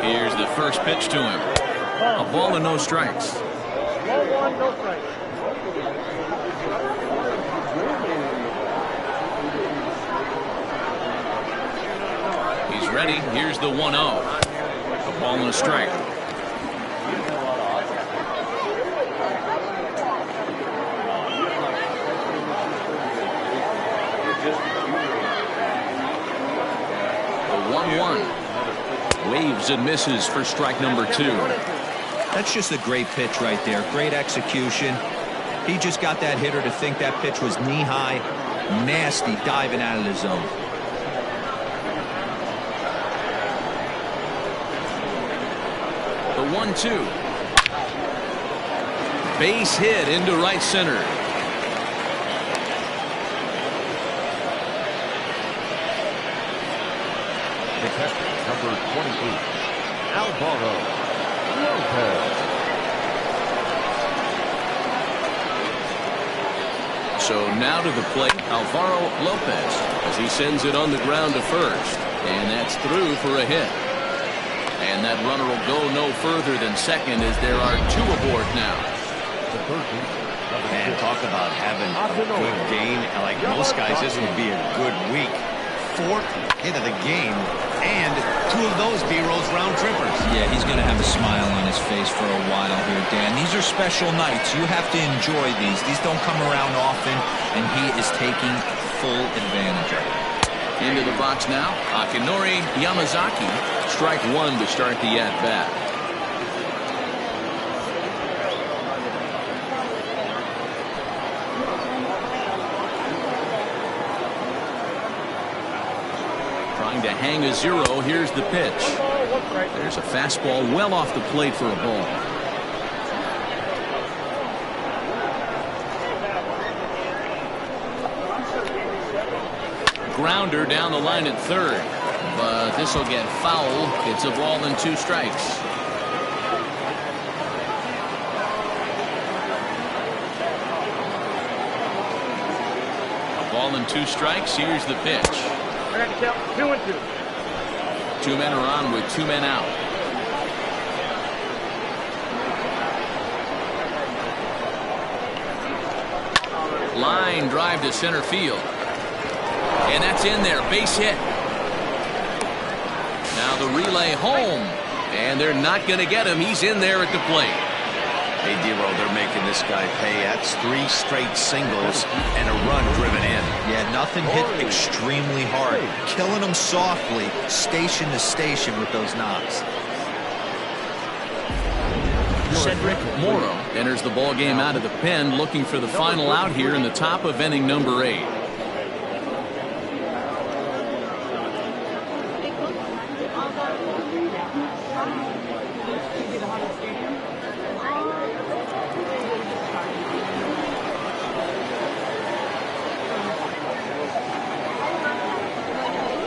Here's the first pitch to him. A ball and no strikes. Ball 1, no strikes. He's ready. Here's the 1-0. A ball and a strike. The 1-1. Waves and misses for strike number 2. That's just a great pitch right there. Great execution. He just got that hitter to think that pitch was knee-high. Nasty diving out of the zone. The 1-2. Base hit into right center. The catcher, number 28, Alvaro Lopez. So now to the plate, Alvaro Lopez, as he sends it on the ground to first. And that's through for a hit. And that runner will go no further than second as there are 2 aboard now. The third baseman. Man, talk about having a good game. Like most guys, this would be a good week. 4th hit of the game, and 2 of those B-Rose round trippers. Yeah, he's going to have a smile on his face for a while here, Dan. These are special nights. You have to enjoy these. These don't come around often, and he is taking full advantage of it. Into the box now, Akinori Yamazaki. Strike 1 to start the at-bat. Trying to hang a 0. Here's the pitch. There's a fastball well off the plate for a ball. Grounder down the line at third, but this will get foul. It's a ball and 2 strikes. A ball and 2 strikes. Here's the pitch. I got to count 2-2. 2 men are on with 2 men out. Line drive to center field. And that's in there. Base hit. Now the relay home. And they're not going to get him. He's in there at the plate. Hey, D-Row, they're making this guy pay. That's 3 straight singles and a run driven in. Yeah, nothing hit extremely hard. Killing them softly, station to station with those knocks. Cedric Morrow enters the ball game out of the pen, looking for the final out here in the top of inning number 8.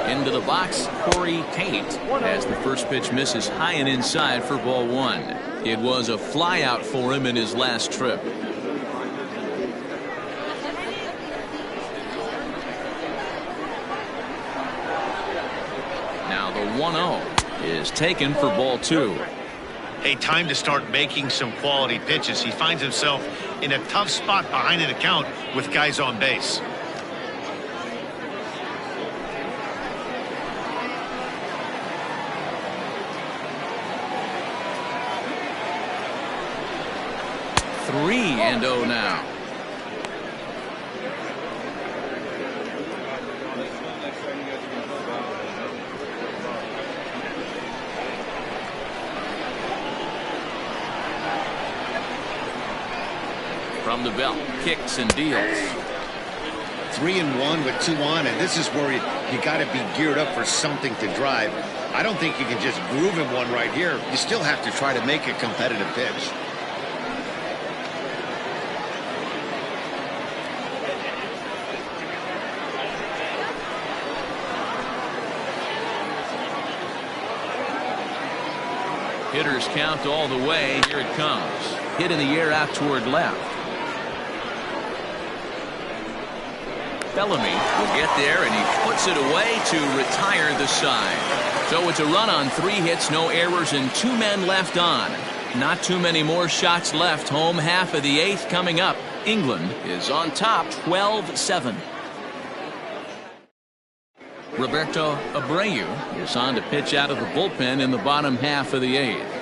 Into the box, Corey Tate, as the first pitch misses high and inside for ball 1. It was a flyout for him in his last trip. Now the 1-0 is taken for ball 2. Hey, time to start making some quality pitches. He finds himself in a tough spot behind an account with guys on base. Three and 0 now. From the belt, kicks and deals. 3-1 with 2 on, and this is where you got to be geared up for something to drive. I don't think you can just groove him one right here. You still have to try to make a competitive pitch. Hitters count all the way. Here it comes. Hit in the air out toward left. Bellamy will get there, and he puts it away to retire the side. So it's a run on 3 hits, no errors, and 2 men left on. Not too many more shots left. Home half of the 8th coming up. England is on top 12-7. Roberto Abreu is on to pitch out of the bullpen in the bottom half of the 8th.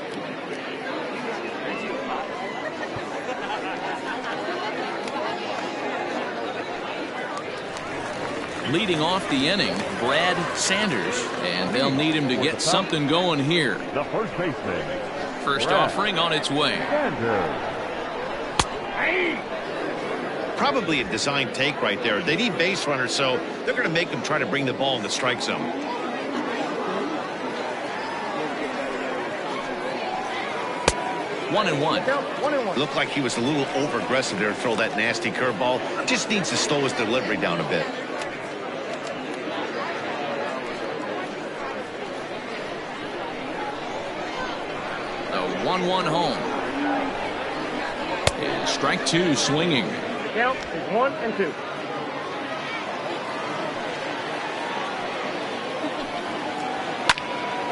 Leading off the inning, Brad Sanders, and they'll need him to get something going here. The first baseman. First offering on its way. Probably a design take right there. They need base runners, so they're going to make them try to bring the ball in the strike zone. 1-1. Looked like he was a little over aggressive there to throw that nasty curveball. Just needs to slow his delivery down a bit. The 1-1 home. And strike 2 swinging. Count is 1 and 2.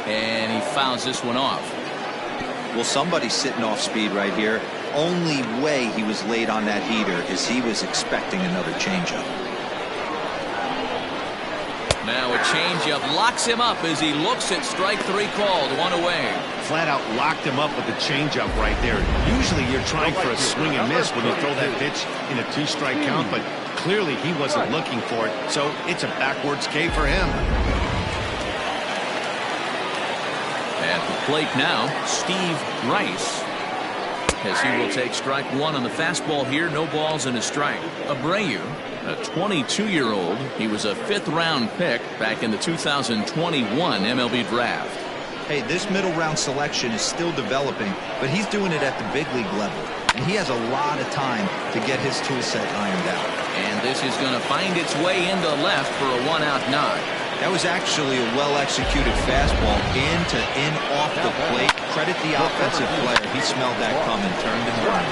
And he fouls this one off. Well, somebody's sitting off speed right here. Only way he was late on that heater is he was expecting another changeup. Now a changeup locks him up as he looks at strike 3 called. 1 away. Flat out locked him up with the changeup right there. Usually you're trying for a swing and miss when you throw that pitch in a 2-strike count, but clearly he wasn't looking for it, so it's a backwards K for him. At the plate now, Steve Rice, as he will take strike 1 on the fastball here. No balls and a strike. Abreu, a 22-year-old. He was a 5th-round pick back in the 2021 MLB draft. Hey, this middle round selection is still developing, but he's doing it at the big league level, and he has a lot of time to get his tool set ironed out. And this is going to find its way into left for a 1-out knock. That was actually a well-executed fastball in off the plate. Credit the offensive player. He smelled that coming, turned and run.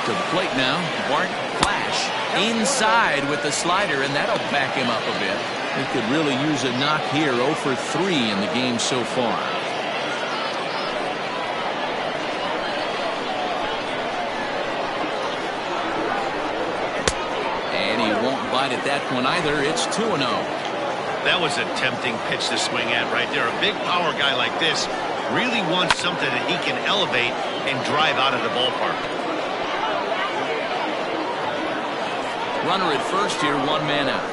To the plate now, Bart Flash inside with the slider, and that'll back him up a bit. He could really use a knock here. 0 for 3 in the game so far. At that one either. It's 2-0. That was a tempting pitch to swing at right there. A big power guy like this really wants something that he can elevate and drive out of the ballpark. Runner at first here, 1 man out.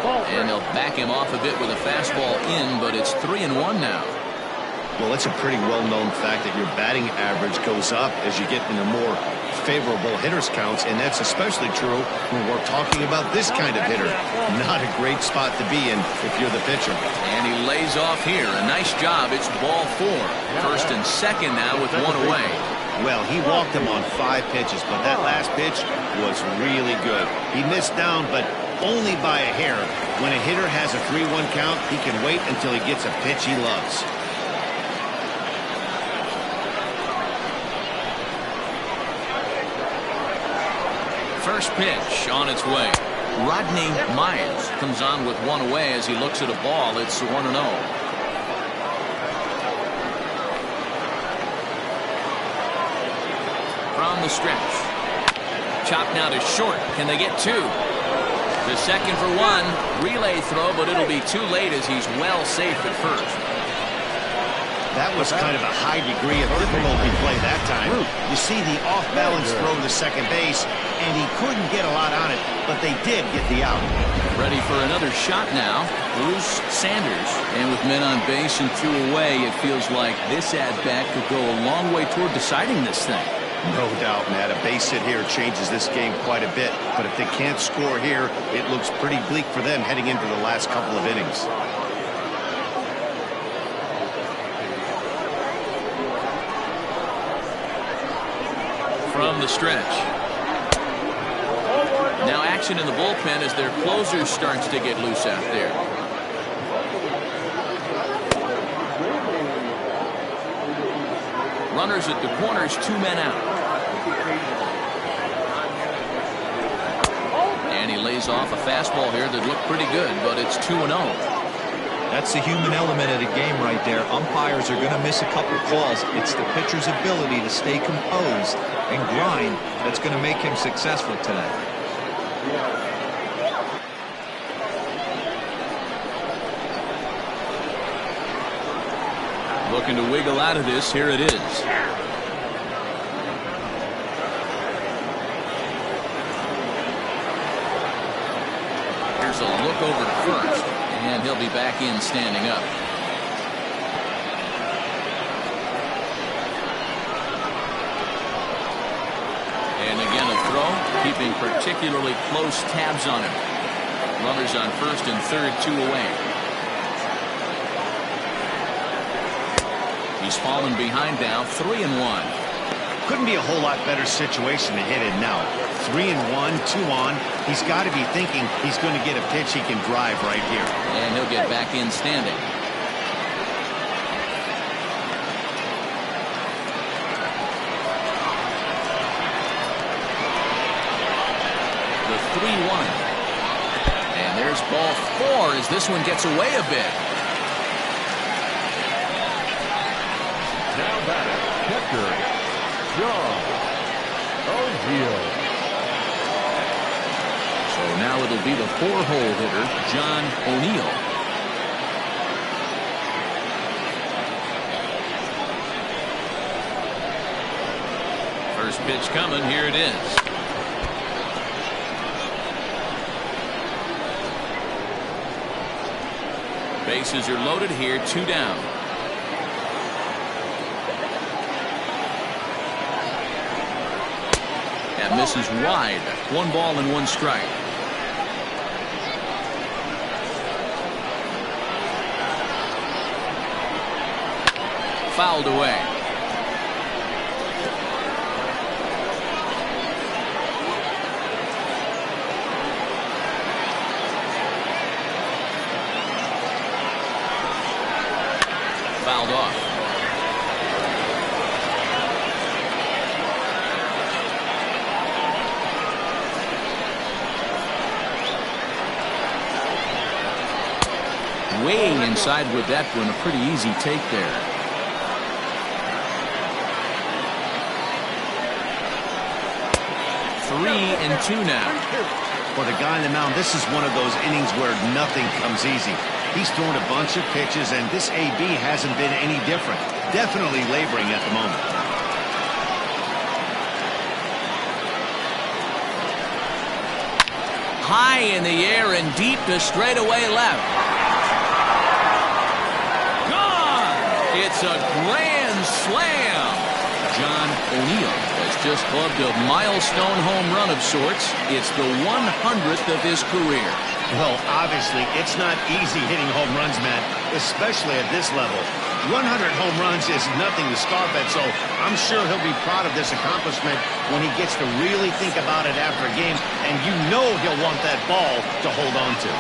And they'll back him off a bit with a fastball in, but it's 3-1 now. Well, it's a pretty well-known fact that your batting average goes up as you get into more favorable hitters counts, and that's especially true when we're talking about this kind of hitter. Not a great spot to be in if you're the pitcher. And he lays off here. A nice job. It's ball 4. First and second now with one away. Well, he walked him on 5 pitches, but that last pitch was really good. He missed down, but only by a hair. When a hitter has a 3-1 count, he can wait until he gets a pitch he loves. First pitch on its way. Rodney Myers comes on with one away as he looks at a ball. It's 1-0. From the stretch. Chopped now to short. Can they get 2? The second for 1. Relay throw, but it'll be too late as he's well safe at first. That was kind of a high degree of difficulty play that time. You see the off-balance throw to second base, and he couldn't get a lot on it, but they did get the out. Ready for another shot now. Bruce Sanders. And with men on base and 2 away, it feels like this at-bat could go a long way toward deciding this thing. No doubt, Matt. A base hit here changes this game quite a bit, but if they can't score here, it looks pretty bleak for them heading into the last couple of innings. From the stretch. Now action in the bullpen as their closer starts to get loose out there. Runners at the corners, 2 men out. And he lays off a fastball here that looked pretty good, but it's 2-0. That's the human element of the game right there. Umpires are going to miss a couple calls. It's the pitcher's ability to stay composed and grind that's going to make him successful today. Looking to wiggle out of this. Here it is. Here's a look over to first, and he'll be back in standing up. And again a throw, keeping particularly close tabs on him. Runners on first and third, 2 away. He's fallen behind now, 3-1. Couldn't be a whole lot better situation to hit in now. 3-1, 2 on. He's got to be thinking he's going to get a pitch he can drive right here. And he'll get back in standing. The 3-1. And there's ball 4 as this one gets away a bit. Now batter, catcher, John O'Neill. So now it'll be the 4-hole hitter, John O'Neill. First pitch coming. Here it is. Bases are loaded here, 2 down. That misses wide. 1 ball and 1 strike. Fouled away. Fouled off. Way inside with that one. A pretty easy take there. Three and 2 now. For the guy on the mound, this is one of those innings where nothing comes easy. He's thrown a bunch of pitches, and this AB hasn't been any different. Definitely laboring at the moment. high in the air and deep to straightaway left. Gone! It's a grand slam. John O'Neill has just clubbed a milestone home run of sorts. It's the 100th of his career. Well, obviously, it's not easy hitting home runs, Matt, especially at this level. 100 home runs is nothing to scoff at, so I'm sure he'll be proud of this accomplishment when he gets to really think about it after a game, and you know he'll want that ball to hold on to.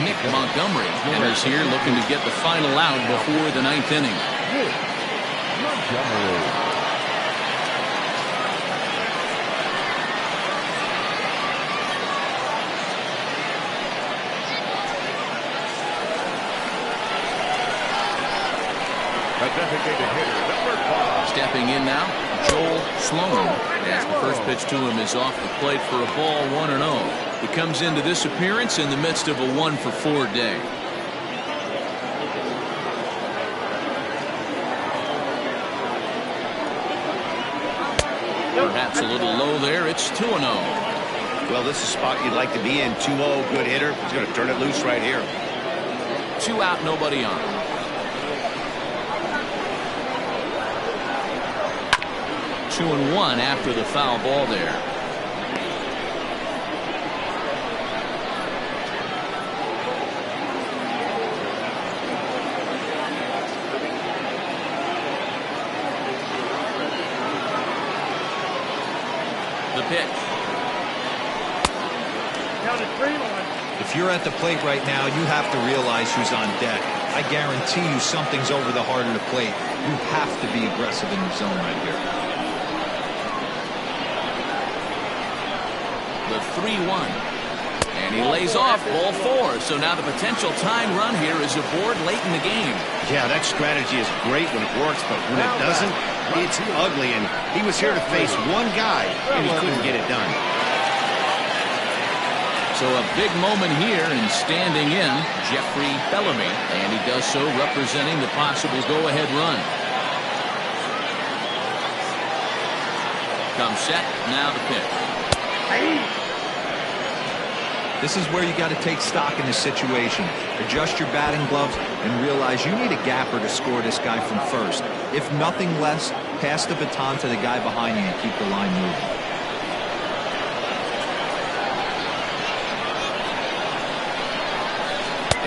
Nick Montgomery enters here looking to get the final out before the 9th inning. Montgomery. A designated hitter, number 5. Stepping in now, Joel Sloan, as the first pitch to him is off the plate for a ball, 1-0. He comes into this appearance in the midst of a 1-for-4 day. Perhaps a little low there. It's 2-0. Well, this is a spot you'd like to be in. 2-0, good hitter. He's going to turn it loose right here. 2 out, nobody on. Two and one after the foul ball there. The pitch. If you're at the plate right now, you have to realize who's on deck. I guarantee you something's over the heart of the plate. You have to be aggressive in the zone right here. The 3-1. And he lays off ball 4. So now the potential time run here is aboard late in the game. Yeah, that strategy is great when it works, but when it doesn't, it's ugly. And he was here to face one guy, and he couldn't get it done. So a big moment here in standing in Jeffrey Bellamy, and he does so representing the possible go-ahead run. Comes set, now the pitch. This is where you got to take stock in this situation. Adjust your batting gloves and realize you need a gapper to score this guy from first. If nothing less, pass the baton to the guy behind you and keep the line moving.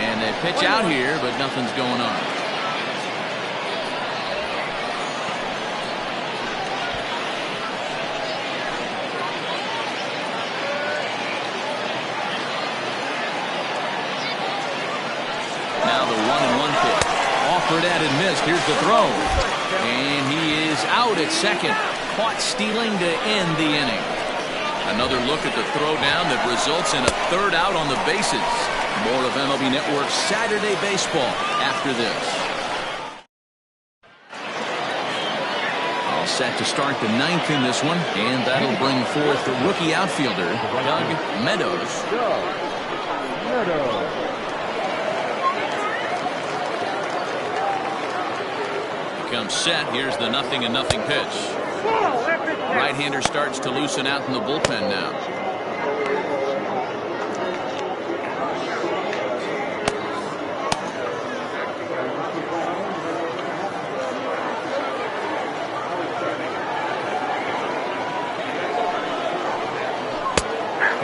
And they pitch out here, but nothing's going on. Now the 1-1 pitch. Offered at and missed. Here's the throw. And he is out at second. Caught stealing to end the inning. Another look at the throwdown that results in a third out on the bases. More of MLB Network's Saturday Baseball after this. All set to start the 9th in this one, and that'll bring forth the rookie outfielder, Doug Meadows. Comes set. Here's the 0-0 pitch. Right-hander starts to loosen out in the bullpen now.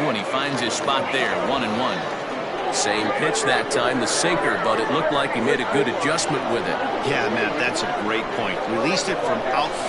When he finds his spot there, 1-1. Same pitch that time, the sinker, but it looked like he made a good adjustment with it. Yeah, Matt, that's a great point. Released it from out front.